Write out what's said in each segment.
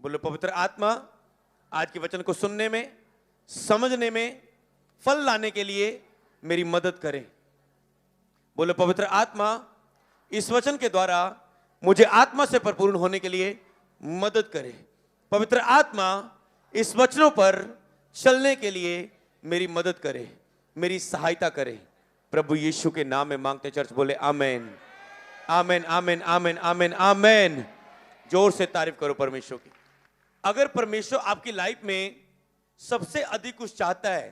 बोले पवित्र आत्मा आज के वचन को सुनने में, समझने में, फल लाने के लिए मेरी मदद करें। बोले पवित्र आत्मा इस वचन के द्वारा मुझे आत्मा से परिपूर्ण होने के लिए मदद करे। पवित्र आत्मा इस वचनों पर चलने के लिए मेरी मदद करे, मेरी सहायता करे। प्रभु यीशु के नाम में मांगते, चर्च बोले आमेन, आमेन, आमेन, आमेन, आमेन, आमेन। जोर से तारीफ करो परमेश्वर की। अगर परमेश्वर आपकी लाइफ में सबसे अधिक कुछ चाहता है,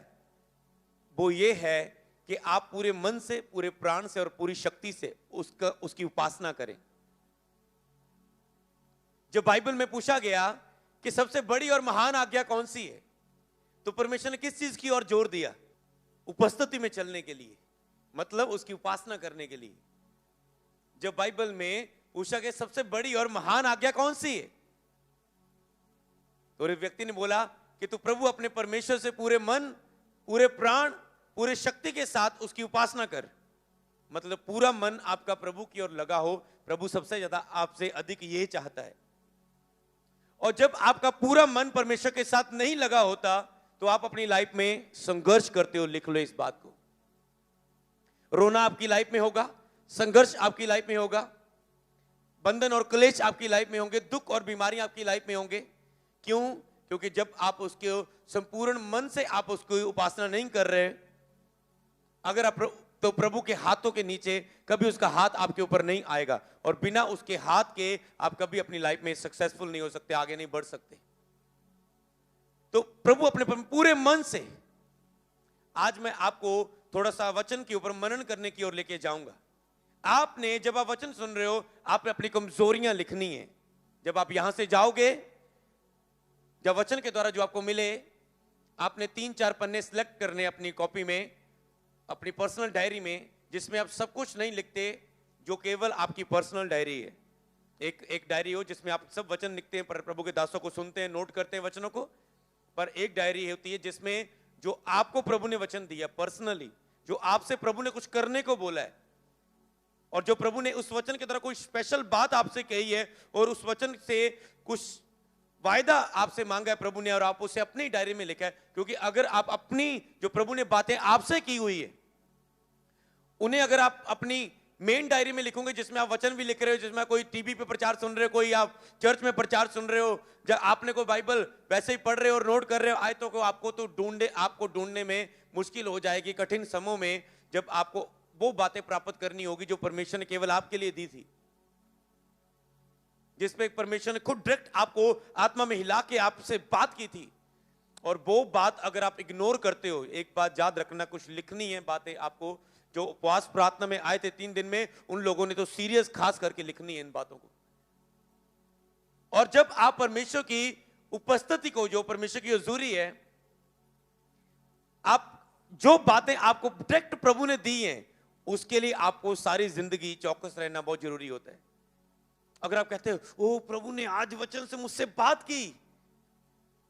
वो ये है कि आप पूरे मन से, पूरे प्राण से और पूरी शक्ति से उसकी उपासना करें। जब बाइबल में पूछा गया कि सबसे बड़ी और महान आज्ञा कौन सी है, तो परमेश्वर ने किस चीज की ओर जोर दिया? उपस्थिति में चलने के लिए, मतलब उसकी उपासना करने के लिए। जब बाइबल में पूछा गया सबसे बड़ी और महान आज्ञा कौन सी है, तो एक व्यक्ति ने बोला कि तू प्रभु अपने परमेश्वर से पूरे मन, पूरे प्राण, पूरे शक्ति के साथ उसकी उपासना कर। मतलब पूरा मन आपका प्रभु की ओर लगा हो। प्रभु सबसे ज्यादा आपसे अधिक ये चाहता है। और जब आपका पूरा मन परमेश्वर के साथ नहीं लगा होता, तो आप अपनी लाइफ में संघर्ष करते हो। लिख लो इस बात को। रोना आपकी लाइफ में होगा, संघर्ष आपकी लाइफ में होगा, बंधन और क्लेश आपकी लाइफ में होंगे, दुख और बीमारियां आपकी लाइफ में होंगे। क्यों? क्योंकि जब आप उसके संपूर्ण मन से आप उसकी उपासना नहीं कर रहे, अगर आप तो प्रभु के हाथों के नीचे कभी उसका हाथ आपके ऊपर नहीं आएगा, और बिना उसके हाथ के आप कभी अपनी लाइफ में सक्सेसफुल नहीं हो सकते, आगे नहीं बढ़ सकते। तो प्रभु अपने पूरे मन से, आज मैं आपको थोड़ा सा वचन के ऊपर मनन करने की ओर लेके जाऊंगा। आपने जब आप वचन सुन रहे हो, आपने अपनी कमजोरियां लिखनी है। जब आप यहां से जाओगे, जब वचन के द्वारा जो आपको मिले, आपने 3-4 पन्ने सिलेक्ट करने अपनी कॉपी में, अपनी पर्सनल डायरी में, जिसमें आप सब कुछ नहीं लिखते, जो केवल आपकी पर्सनल डायरी है। एक डायरी हो जिसमें आप सब वचन लिखते हैं, पर प्रभु के दासों को सुनते हैं, नोट करते हैं वचनों को। पर एक डायरी होती है जिसमें जो आपको प्रभु ने वचन दिया पर्सनली, जो आपसे प्रभु ने कुछ करने को बोला है, और जो प्रभु ने उस वचन के द्वारा कोई स्पेशल बात आपसे कही है, और उस वचन से कुछ वायदा आपसे मांगा है प्रभु ने, और आप उसे अपनी डायरी में लिखा है। क्योंकि अगर आप अपनी जो प्रभु ने बातें आपसे की हुई है, उन्हें अगर आप अपनी मेन डायरी में लिखोगे, जिसमें आप वचन भी लिख रहे हो, जिसमें कोई टीवी पे प्रचार सुन रहे हो, कोई आप चर्च में प्रचार सुन रहे हो, जब आपने कोई बाइबल वैसे ही पढ़ रहे हो और नोट कर रहे हो आयतों को, आपको ढूंढने में मुश्किल हो जाएगी। कठिन समयों में जब आपको वो बातें प्राप्त करनी होगी जो परमेश्वर ने केवल आपके लिए दी थी, जिसमें परमेश्वर ने खुद डायरेक्ट आपको आत्मा में हिला के आपसे बात की थी, और वो बात अगर आप इग्नोर करते हो, एक बात याद रखना, कुछ लिखनी है बातें आपको। जो उपवास प्रार्थना में आए थे 3 दिन में, उन लोगों ने तो सीरियस खास करके लिखनी है इन बातों को। और जब आप परमेश्वर की उपस्थिति को, जो परमेश्वर की हजूरी है, आप जो बातें आपको डायरेक्ट प्रभु ने दी हैं, उसके लिए आपको सारी जिंदगी चौकस रहना बहुत जरूरी होता है। अगर आप कहते हो ओ प्रभु ने आज वचन से मुझसे बात की,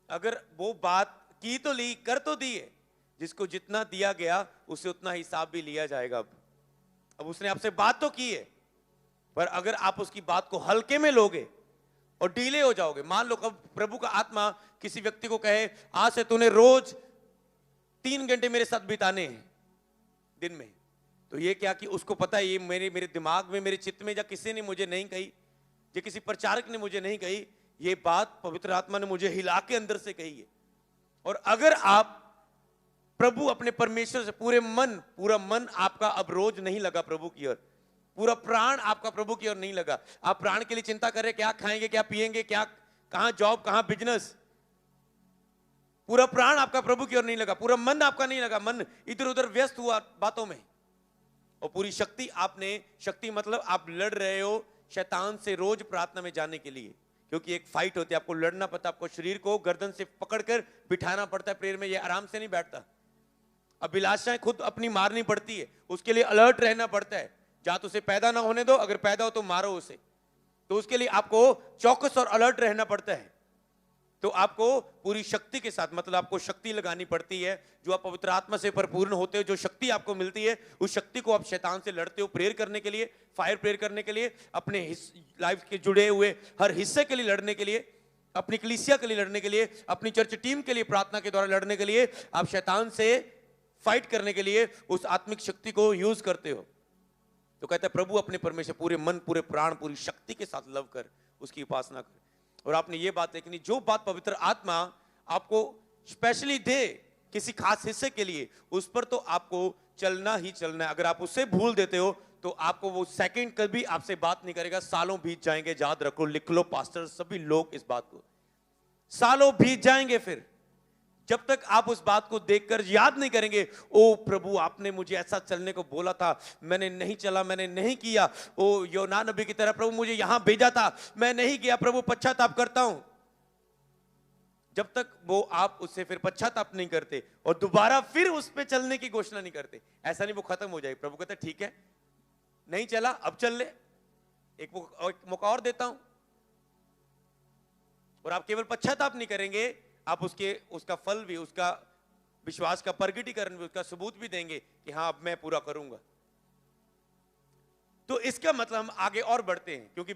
अगर वो बात की तो ली, कर तो दी है, जिसको जितना दिया गया उसे उतना हिसाब भी लिया जाएगा। अब उसने आपसे बात तो की है, पर अगर आप उसकी बात को हल्के में लोगे और डीले हो जाओगे, मान लो कब प्रभु का आत्मा किसी व्यक्ति को कहे आज से तूने रोज 3 घंटे मेरे साथ बिताने हैं दिन में, तो ये क्या कि उसको पता है ये मेरे दिमाग में, मेरे चित्त में, या किसी ने मुझे नहीं कही, ये किसी प्रचारक ने मुझे नहीं कही, ये बात पवित्र आत्मा ने मुझे हिला के अंदर से कही है। और अगर आप प्रभु अपने परमेश्वर से पूरा मन आपका अब रोज नहीं लगा प्रभु की ओर, पूरा प्राण आपका प्रभु की ओर नहीं लगा, आप प्राण के लिए चिंता कर रहे क्या खाएंगे, क्या पिएंगे, क्या कहां जॉब, कहां बिजनेस, पूरा प्राण आपका प्रभु की ओर नहीं लगा, पूरा मन आपका नहीं लगा, मन इधर उधर व्यस्त हुआ बातों में, और पूरी शक्ति आपने, शक्ति मतलब आप लड़ रहे हो शैतान से रोज प्रार्थना में जाने के लिए, क्योंकि एक फाइट होती है, आपको लड़ना पड़ता है, आपको शरीर को गर्दन से पकड़कर बिठाना पड़ता है प्रेयर में, ये आराम से नहीं बैठता। अभिलाषाएं खुद अपनी मारनी पड़ती है, उसके लिए अलर्ट रहना पड़ता है, जहां तो उसे पैदा ना होने दो, अगर पैदा हो तो मारो उसे, तो उसके लिए आपको चौकस और अलर्ट रहना पड़ता है। तो आपको पूरी शक्ति के साथ, मतलब आपको शक्ति लगानी पड़ती है, जो आप पवित्र आत्मा से परिपूर्ण होते हो, जो शक्ति आपको मिलती है, उस शक्ति को आप शैतान से लड़ते हो प्रेयर करने के लिए, फायर प्रेयर करने के लिए, अपने लाइफ के जुड़े हुए हर हिस्से के लिए लड़ने के लिए। अपनी कलीसिया के लिए लड़ने के लिए, अपनी चर्च टीम के लिए प्रार्थना के द्वारा लड़ने के लिए, आप शैतान से फाइट करने के लिए उस आत्मिक शक्ति को यूज करते हो। तो कहता है प्रभु अपने परमेश्वर पूरे मन, पूरे प्राण, पूरी शक्ति के साथ लव कर, उसकी उपासना कर। और आपने ये बात देखनी, जो बात पवित्र आत्मा आपको स्पेशली दे किसी खास हिस्से के लिए, उस पर तो आपको चलना ही चलना है। अगर आप उससे भूल देते हो तो आपको वो सेकंड कभी आपसे बात नहीं करेगा, सालों बीत जाएंगे। याद रखो, लिख लो पास्टर, सभी लोग इस बात को, सालों बीत जाएंगे फिर जब तक आप उस बात को देखकर याद नहीं करेंगे, ओ प्रभु आपने मुझे ऐसा चलने को बोला था, मैंने नहीं चला, मैंने नहीं किया। ओ योना नबी की तरह प्रभु मुझे यहां भेजा था, मैं नहीं गया, प्रभु पश्चाताप करता हूं। जब तक वो आप उससे फिर पश्चाताप नहीं करते और दोबारा फिर उस पे चलने की घोषणा नहीं करते, ऐसा नहीं वो खत्म हो जाएगी। प्रभु कहता ठीक है, नहीं चला, अब चल ले, एक मौका और देता हूं। और आप केवल पश्चाताप नहीं करेंगे, आप उसका फल भी, उसका विश्वास का प्रगटीकरण भी, उसका सबूत भी देंगे कि हाँ अब मैं पूरा करूंगा। तो इसका मतलब हम आगे और बढ़ते हैं, क्योंकि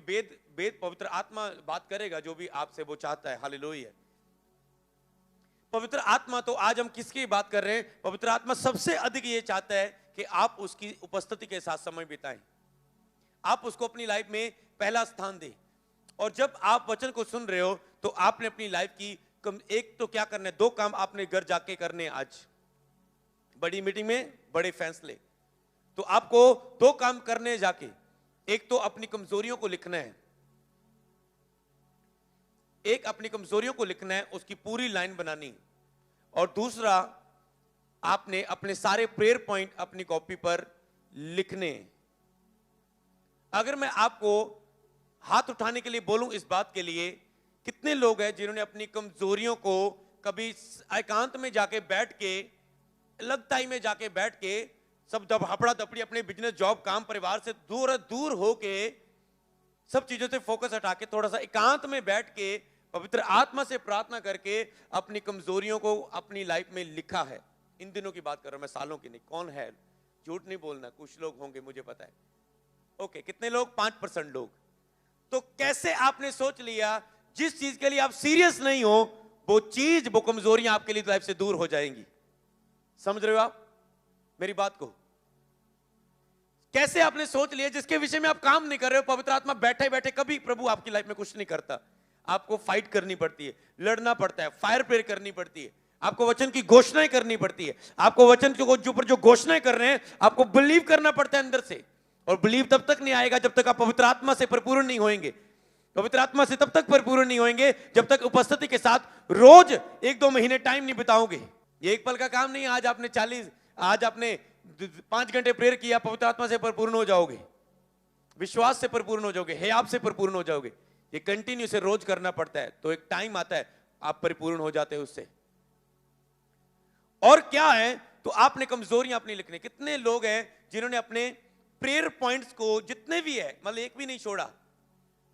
वेद पवित्र आत्मा बात करेगा जो भी आपसे वो चाहता है। हालेलुया। पवित्र आत्मा, तो आज हम किसकी बात कर रहे हैं? पवित्र आत्मा सबसे अधिक ये चाहता है कि आप उसकी उपस्थिति के साथ समय बिताएं, आप उसको अपनी लाइफ में पहला स्थान दें। और जब आप वचन को सुन रहे हो तो आपने अपनी लाइफ की एक तो क्या करना है, दो काम आपने घर जाके करने हैं। आज बड़ी मीटिंग में बड़े फैसले, तो आपको दो काम करने जाके, एक तो अपनी कमजोरियों को लिखना है, एक अपनी कमजोरियों को लिखना है, उसकी पूरी लाइन बनानी, और दूसरा आपने अपने सारे प्रेयर पॉइंट अपनी कॉपी पर लिखने। अगर मैं आपको हाथ उठाने के लिए बोलूं इस बात के लिए, कितने लोग हैं जिन्होंने अपनी कमजोरियों को कभी एकांत में जाके बैठ के, लगताई में जाके बैठ के, सब हपड़ा दपड़ी अपने बिजनेस, जॉब, काम, परिवार से दूर दूर होके, सब चीजों से फोकस हटा के थोड़ा सा एकांत में बैठ के पवित्र आत्मा से प्रार्थना करके अपनी कमजोरियों को अपनी लाइफ में लिखा है। इन दिनों की बात कर रहा हूं मैं, सालों की नहीं। कौन है? झूठ नहीं बोलना, कुछ लोग होंगे मुझे पता है। ओके, कितने लोग? 5% लोग। तो कैसे आपने सोच लिया जिस चीज के लिए आप सीरियस नहीं हो, वो चीज, वो कमजोरियां आपके लिए लाइफ से दूर हो जाएंगी। समझ रहे हो आप मेरी बात को? कैसे आपने सोच लिया जिसके विषय में आप काम नहीं कर रहे हो, पवित्र आत्मा बैठे बैठे, कभी प्रभु आपकी लाइफ में कुछ नहीं करता। आपको फाइट करनी पड़ती है, लड़ना पड़ता है, फायर प्रेयर करनी पड़ती है, आपको वचन की घोषणाएं करनी पड़ती है, आपको वचन के ऊपर जो घोषणाएं कर रहे हैं आपको बिलीव करना पड़ता है अंदर से। और बिलीव तब तक नहीं आएगा जब तक आप पवित्र आत्मा से परिपूर्ण नहीं होंगे। पवित्र आत्मा से तब तक परिपूर्ण नहीं होंगे जब तक उपस्थिति के साथ रोज 1-2 महीने टाइम नहीं बिताओगे। ये एक पल का काम नहीं है। आज आपने 5 घंटे प्रेयर किया, पवित्र आत्मा से परिपूर्ण हो जाओगे, विश्वास से परिपूर्ण हो जाओगे, हे आप से परिपूर्ण हो जाओगे। ये कंटिन्यू से रोज करना पड़ता है, तो एक टाइम आता है आप परिपूर्ण हो जाते हैं उससे। और क्या है, तो आपने कमजोरियां अपनी लिखनी। कितने लोग हैं जिन्होंने अपने प्रेयर पॉइंट्स को, जितने भी है, मतलब एक भी नहीं छोड़ा,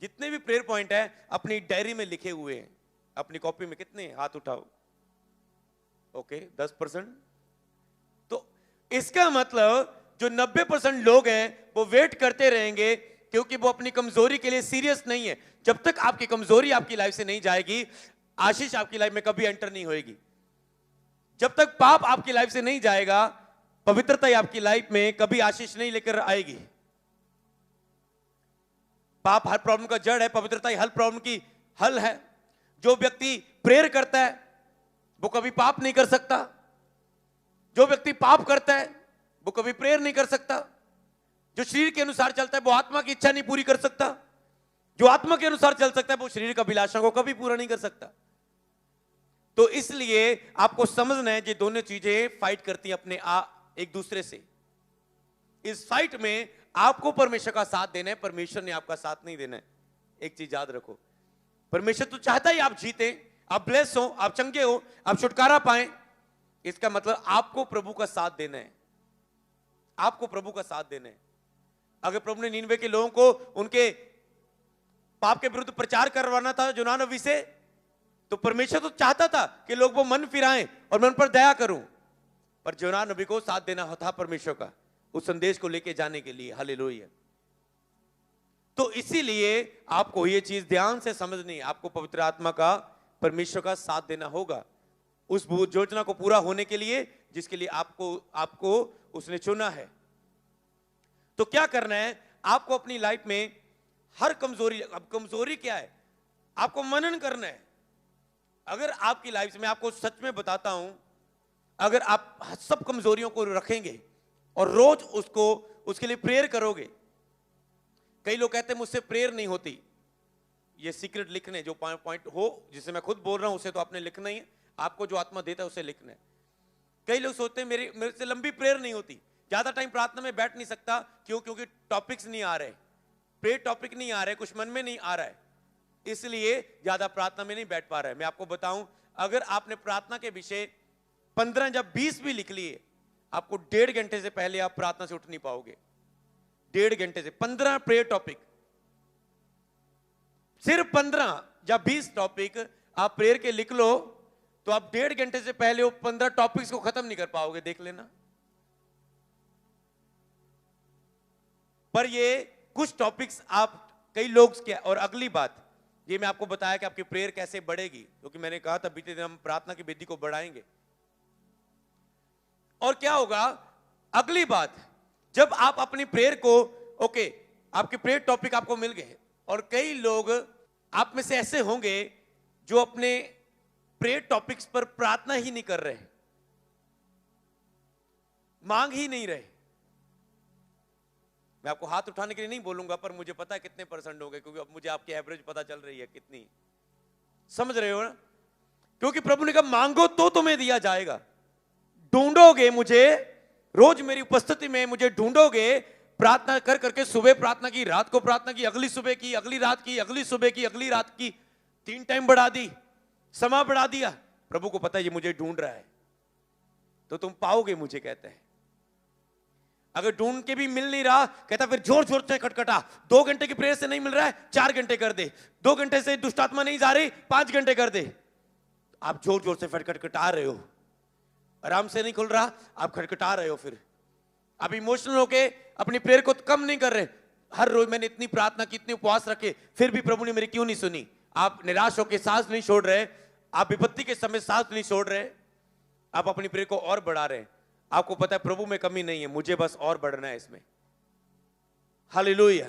जितने भी प्रेयर पॉइंट है अपनी डायरी में लिखे हुए हैं, अपनी कॉपी में। कितने? हाथ उठाओ। ओके, 10%। तो इसका मतलब जो 90% लोग हैं वो वेट करते रहेंगे, क्योंकि वो अपनी कमजोरी के लिए सीरियस नहीं है। जब तक आपकी कमजोरी आपकी लाइफ से नहीं जाएगी, आशीष आपकी लाइफ में कभी एंटर नहीं होएगी। जब तक पाप आपकी लाइफ से नहीं जाएगा, पवित्रता आपकी लाइफ में कभी आशीष नहीं लेकर आएगी। पाप हर प्रॉब्लम का जड़ है, पवित्रता हर प्रॉब्लम की हल है। जो व्यक्ति प्रेयर करता है वो कभी पाप नहीं कर सकता, जो व्यक्ति पाप करता है वो कभी प्रेयर नहीं कर सकता। जो शरीर के अनुसार चलता है वो आत्मा की इच्छा नहीं पूरी कर सकता, जो आत्मा के अनुसार चल सकता है वो शरीर का अभिलाषा को कभी पूरा नहीं कर सकता। तो इसलिए आपको समझना है ये दोनों चीजें फाइट करती हैं अपने एक दूसरे से। इस फाइट में आपको परमेश्वर का साथ देना है, परमेश्वर ने आपका साथ नहीं देना है। एक चीज याद रखो, परमेश्वर तो चाहता ही आप जीते, आप ब्लेस हो, आप चंगे हो, आप छुटकारा पाएं। इसका मतलब आपको प्रभु का साथ देना है, आपको प्रभु का साथ देना है। अगर प्रभु ने नीनवे के लोगों को उनके पाप के विरुद्ध प्रचार करवाना था योना नबी से, तो परमेश्वर तो चाहता था कि लोग वो मन फिराएं और मन पर दया करूं, पर योना नबी को साथ देना था परमेश्वर का, उस संदेश को लेके जाने के लिए। हालेलुया। तो तो इसीलिए आपको ये चीज ध्यान से समझनी है, आपको पवित्र आत्मा का, परमेश्वर का साथ देना होगा उस योजना को पूरा होने के लिए जिसके लिए आपको उसने चुना है। तो क्या करना है आपको अपनी लाइफ में हर कमजोरी, अब कमजोरी क्या है, आपको मनन करना है। अगर आपकी लाइफ से, मैं आपको सच में बताता हूं, अगर आप सब कमजोरियों को रखेंगे और रोज उसके लिए प्रेयर करोगे। कई लोग कहते हैं मुझसे प्रेयर नहीं होती, ये सीक्रेट लिखने जो पॉइंट हो जिसे मैं खुद बोल रहा हूं उसे तो आपने लिखना ही है, आपको जो आत्मा देता है उसे लिखना है। कई लोग सोचते हैं मेरे से लंबी प्रेयर नहीं होती, ज्यादा टाइम प्रार्थना में बैठ नहीं सकता, क्योंकि टॉपिक्स नहीं आ रहे, प्रेयर टॉपिक नहीं आ रहे, कुछ मन में नहीं आ रहा है, इसलिए ज्यादा प्रार्थना में नहीं बैठ पा रहा है। मैं आपको बताऊं, अगर आपने प्रार्थना के विषय 15 या 20 भी लिख लिए, आपको 1.5 घंटे से पहले आप प्रार्थना से उठ नहीं पाओगे। 1.5 घंटे से 15 प्रेयर टॉपिक, सिर्फ 15 या 20 टॉपिक आप प्रेयर के लिख लो तो आप 1.5 घंटे से पहले वो 15 टॉपिक्स को खत्म नहीं कर पाओगे, देख लेना। पर ये कुछ टॉपिक्स आप कई लोग क्या, और अगली बात ये मैं आपको बताया कि आपकी प्रेयर कैसे बढ़ेगी, क्योंकि मैंने कहा था बीते दिन हम प्रार्थना की विधि को बढ़ाएंगे। और क्या होगा अगली बात, जब आप अपनी प्रेयर को, ओके आपके प्रेयर टॉपिक आपको मिल गए, और कई लोग आप में से ऐसे होंगे जो अपने प्रेयर टॉपिक्स पर प्रार्थना ही नहीं कर रहे, मांग ही नहीं रहे। मैं आपको हाथ उठाने के लिए नहीं बोलूंगा, पर मुझे पता है कितने परसेंट होंगे, क्योंकि अब मुझे आपकी एवरेज पता चल रही है कितनी, समझ रहे हो ना। क्योंकि प्रभु ने कहा मांगो तो तुम्हें दिया जाएगा, ढूंढोगे मुझे, रोज मेरी उपस्थिति में मुझे ढूंढोगे, प्रार्थना कर करके, सुबह प्रार्थना की, रात को प्रार्थना की, अगली सुबह की, अगली रात की, अगली सुबह की, अगली रात की, 3 टाइम बढ़ा दी, समा बढ़ा दिया। प्रभु को पता है ये मुझे ढूंढ रहा है, तो तुम पाओगे मुझे, कहते हैं। अगर ढूंढ के भी मिल नहीं रहा, कहता फिर जोर जोर से खटखटा, 2 घंटे की प्रेयर से नहीं मिल रहा है, 4 घंटे कर दे, 2 घंटे से दुष्ट आत्मा नहीं जा रही, 5 घंटे कर दे। आप जोर जोर से फिर खटखटा रहे हो, आराम से नहीं खुल रहा, आप खटखटा रहे हो, फिर आप इमोशनल होके अपनी प्रेयर को कम नहीं कर रहे। हर रोज मैंने इतनी प्रार्थना की, इतने उपवास रखे, फिर भी प्रभु ने मेरी क्यों नहीं सुनी। आप निराश होकर सांस नहीं छोड़ रहे, आप विपत्ति के समय सांस नहीं छोड़ रहे, आप अपनी प्रेयर को और बढ़ा रहे हैं। आपको पता है प्रभु में कमी नहीं है, मुझे बस और बढ़ना है इसमें। हालेलुया।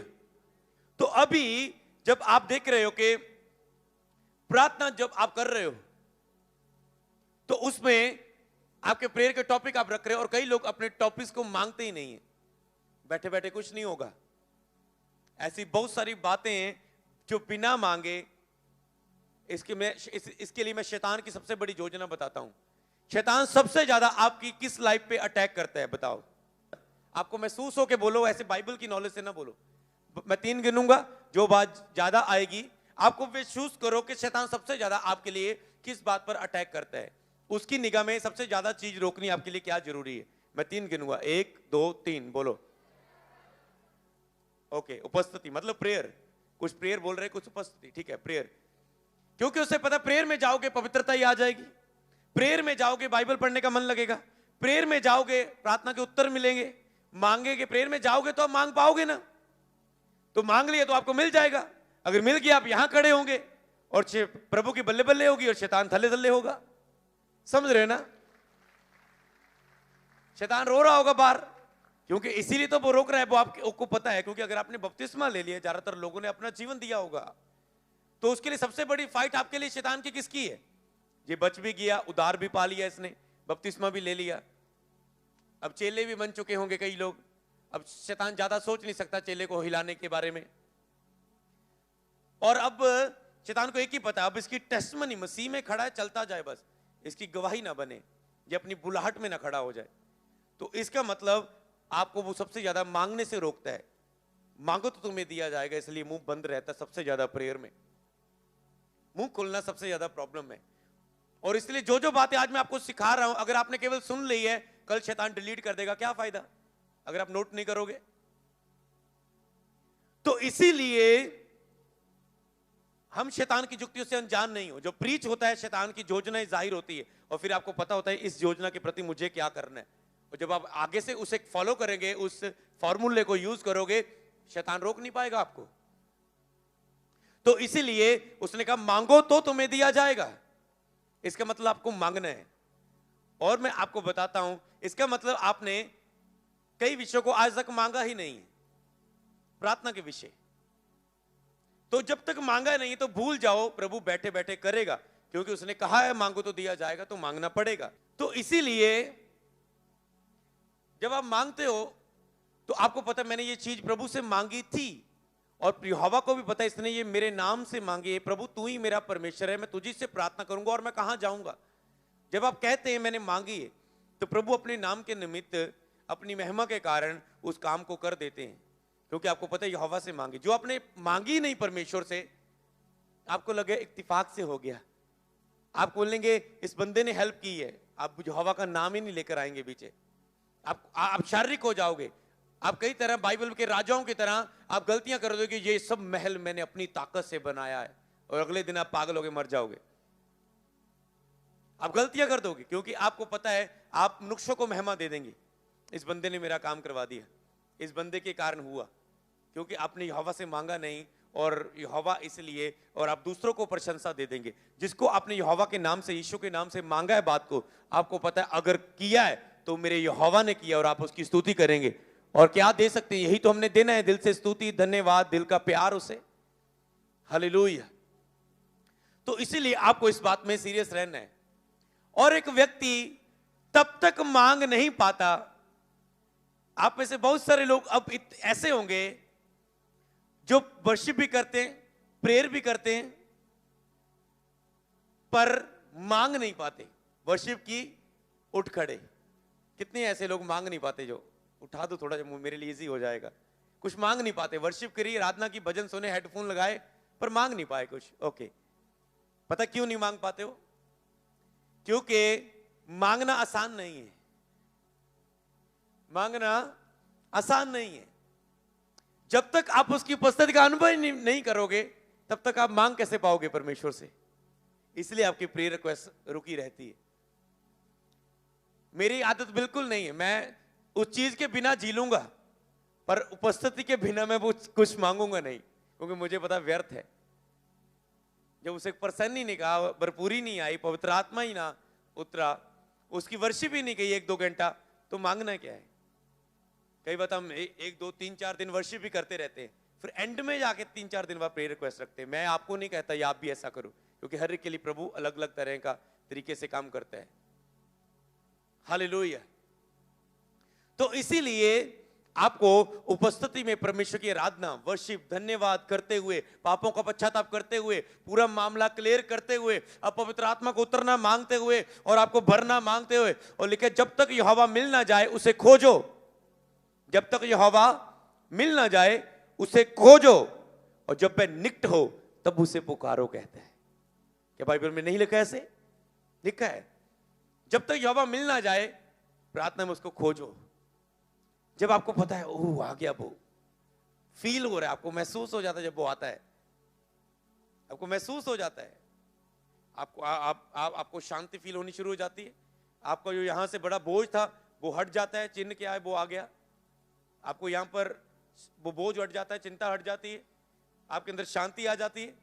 तो अभी जब आप देख रहे हो कि प्रार्थना जब आप कर रहे हो, तो उसमें आपके प्रेयर के टॉपिक आप रख रहे हो, और कई लोग अपने टॉपिक्स को मांगते ही नहीं है, बैठे बैठे कुछ नहीं होगा। ऐसी बहुत सारी बातें हैं जो बिना मांगे, इसके लिए मैं शैतान की सबसे बड़ी योजना बताता हूं। शैतान सबसे ज्यादा आपकी किस लाइफ पे अटैक करता है बताओ? आपको महसूस हो के बोलो, ऐसे बाइबल की नॉलेज से ना बोलो। मैं 3 गिनूंगा, जो बात ज्यादा आएगी आपको महसूस करो कि शैतान सबसे ज्यादा आपके लिए किस बात पर अटैक करता है। उसकी निगाह में सबसे ज्यादा चीज रोकनी आपके लिए क्या जरूरी है। मैं 3 गिनूंगा, 1 2 3 बोलो। ओके, उपस्थिति मतलब प्रेयर। कुछ प्रेयर बोल रहे, कुछ उपस्थिति, ठीक है प्रेयर। क्योंकि उससे पता प्रेयर में जाओगे पवित्रता ही आ जाएगी, प्रेयर में जाओगे बाइबल पढ़ने का मन लगेगा, प्रेयर में जाओगे प्रार्थना के उत्तर मिलेंगे, मांगेगे, प्रेयर में जाओगे तो आप मांग पाओगे ना। तो मांग लिए तो आपको मिल जाएगा। अगर मिल गया आप यहां खड़े होंगे और प्रभु की बल्ले बल्ले होगी और शैतान थल्ले थल्ले होगा। समझ रहे ना? शैतान रो रहा होगा बाहर, क्योंकि इसीलिए तो वो रोक रहा है। वो आपको पता है, क्योंकि अगर आपने बपतिस्मा ले लिया, ज्यादातर लोगों ने अपना जीवन दिया होगा, तो उसके लिए सबसे बड़ी फाइट आपके लिए शैतान की किसकी है? ये बच भी गया, उद्धार भी पा लिया इसने, बपतिस्मा भी ले लिया, अब चेले भी बन चुके होंगे कई लोग। अब शैतान ज्यादा सोच नहीं सकता चेले को हिलाने के बारे में। और अब शैतान को एक ही पता है, अब इसकी टेस्टमनी मसीह में खड़ा है, चलता जाए, बस इसकी गवाही ना बने, ये अपनी बुलाहट में ना खड़ा हो जाए। तो इसका मतलब आपको वो सबसे ज्यादा मांगने से रोकता है। मांगो तो तुम्हें दिया जाएगा, इसलिए मुंह बंद रहता है सबसे ज्यादा प्रेयर में। मुंह खोलना सबसे ज्यादा प्रॉब्लम है। और इसलिए जो जो बातें आज मैं आपको सिखा रहा हूं, अगर आपने केवल सुन ली है, कल शैतान डिलीट कर देगा, क्या फायदा अगर आप नोट नहीं करोगे। तो इसीलिए हम शैतान की युक्तियों से अनजान नहीं हो। जो प्रीच होता है शैतान की योजनाएं जाहिर होती है, और फिर आपको पता होता है इस योजना के प्रति मुझे क्या करना है। और जब आप आगे से उसे फॉलो करेंगे, उस फॉर्मूले को यूज करोगे, शैतान रोक नहीं पाएगा आपको। तो इसीलिए उसने कहा मांगो तो तुम्हें दिया जाएगा। इसका मतलब आपको मांगना है। और मैं आपको बताता हूं, इसका मतलब आपने कई विषयों को आज तक मांगा ही नहीं, प्रार्थना के विषय। तो जब तक मांगा नहीं तो भूल जाओ, प्रभु बैठे बैठे करेगा, क्योंकि उसने कहा है मांगो तो दिया जाएगा, तो मांगना पड़ेगा। तो इसीलिए जब आप मांगते हो तो आपको पता मैंने ये चीज प्रभु से मांगी थी, और यहोवा को भी पता इसने ये मेरे नाम से मांगी है। प्रभु तू ही मेरा परमेश्वर है, मैं तुझी से प्रार्थना करूंगा और मैं कहां जाऊंगा। जब आप कहते हैं मैंने मांगी है, तो प्रभु अपने नाम के निमित्त अपनी महिमा के कारण उस काम को कर देते हैं, क्योंकि आपको पता है यहोवा से मांगी। जो आपने मांगी नहीं परमेश्वर से, आपको लगे इत्तिफाक से हो गया, आप बोलेंगे इस बंदे ने हेल्प की है, आप यहोवा का नाम ही नहीं लेकर आएंगे पीछे, आप शारीरिक हो जाओगे। आप कई तरह बाइबल के राजाओं की तरह आप गलतियां कर दोगे, ये सब महल मैंने अपनी ताकत से बनाया है, और अगले दिन आप पागल होकर मर जाओगे। आप गलतियां कर दोगे, क्योंकि आपको पता है आप नुक्सों को महिमा दे देंगे। इस बंदे ने मेरा काम करवा दिया, इस बंदे के कारण हुआ, क्योंकि आपने यहोवा से मांगा नहीं, और यहोवा इसलिए, और आप दूसरों को प्रशंसा दे देंगे। जिसको आपने यहोवा के नाम से, यीशु के नाम से मांगा है बात को, आपको पता है अगर किया है तो मेरे यहोवा ने किया, और आप उसकी स्तुति करेंगे। और क्या दे सकते हैं, यही तो हमने देना है, दिल से स्तुति, धन्यवाद, दिल का प्यार उसे। हालेलुया। तो इसीलिए आपको इस बात में सीरियस रहना है। और एक व्यक्ति तब तक मांग नहीं पाता, आप में से बहुत सारे लोग अब ऐसे होंगे जो वर्शिप भी करते हैं, प्रेयर भी करते हैं, पर मांग नहीं पाते। वर्शिप की उठ खड़े, कितने ऐसे लोग मांग नहीं पाते, जो उठा दो थोड़ा मेरे लिए इजी हो जाएगा। कुछ मांग नहीं पाते, वर्शिप करिए, आराधना की, भजन सुने, हेडफोन लगाए, पर मांग नहीं पाए कुछ। ओके, पता क्यों नहीं मांग पाते हो? क्योंकि मांगना आसान नहीं है। मांगना आसान नहीं है। जब तक आप उसकी उपस्थिति का अनुभव नहीं करोगे, तब तक आप मांग कैसे पाओगे परमेश्वर से? इसलिए आपकी प्रेयर रिक्वेस्ट रुकी रहती है। मेरी आदत बिल्कुल नहीं है, मैं उस चीज के बिना जी लूंगा, पर उपस्थिति के बिना मैं वो कुछ मांगूंगा नहीं, क्योंकि मुझे पता व्यर्थ है। जब उसे प्रसन्न ही नहीं कहा, भरपूरी नहीं आई, पवित्र आत्मा ही ना उतरा, उसकी वर्शिप ही नहीं गई 1-2 घंटा, तो मांगना क्या है? कई बार हम 1-2-3-4 दिन वर्शिप भी करते रहते हैं, फिर एंड में जाके 3-4 दिन बाद प्रेयर रिक्वेस्ट रखते हैं। मैं आपको नहीं कहता या आप भी ऐसा करो, क्योंकि हर एक के लिए प्रभु अलग अलग तरह का तरीके से काम करता है। हालेलुया। तो इसीलिए आपको उपस्थिति में परमेश्वर की आराधना, वर्शिप, धन्यवाद करते हुए, पापों का पश्चाताप करते हुए, पूरा मामला क्लियर करते हुए, अब पवित्र आत्मा को उतरना मांगते हुए, और आपको भरना मांगते हुए, और लिखे जब तक यहोवा मिल ना जाए उसे खोजो। जब तक यहोवा मिल ना जाए उसे खोजो, और जब वह निकट हो तब उसे पुकारो, कहते हैं। क्या बाइबल में नहीं लिखा है? ऐसे लिखा है, जब तक यहोवा मिल ना जाए प्रार्थना में उसको खोजो। जब आपको पता है ओह आ गया, वो फील हो रहा है, आपको महसूस हो जाता है, जब वो आता है आपको महसूस हो जाता है, आपको शांति फील होनी शुरू हो जाती है। आपका जो यहां से बड़ा बोझ था वो हट जाता है, चिन्ह क्या है वो आ गया। आपको यहां पर वो बोझ हट जाता है, चिंता हट जाती है, आपके अंदर शांति आ जाती है,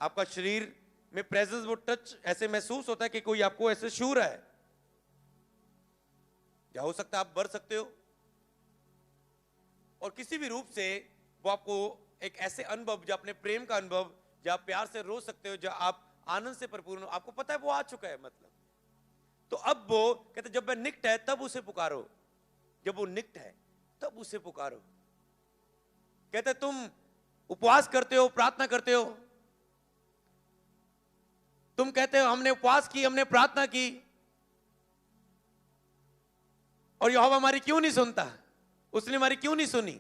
आपका शरीर में प्रेजेंस, वो टच ऐसे महसूस होता है कि कोई आपको ऐसे छू रहा है। या हो सकता है आप बढ़ सकते हो, और किसी भी रूप से वो आपको एक ऐसे अनुभव, जो अपने प्रेम का अनुभव, जो आप प्यार से रो सकते हो, जो आप आनंद से भरपूर हो, आपको पता है वो आ चुका है। मतलब तो अब वो कहते जब वह निकट है तब उसे पुकारो, जब वो निकट है तब उसे पुकारो। कहते तुम उपवास करते हो, प्रार्थना करते हो, तुम कहते हो हमने उपवास की, हमने प्रार्थना की, और यहोवा हमारी क्यों नहीं सुनता, उसने हमारी क्यों नहीं सुनी?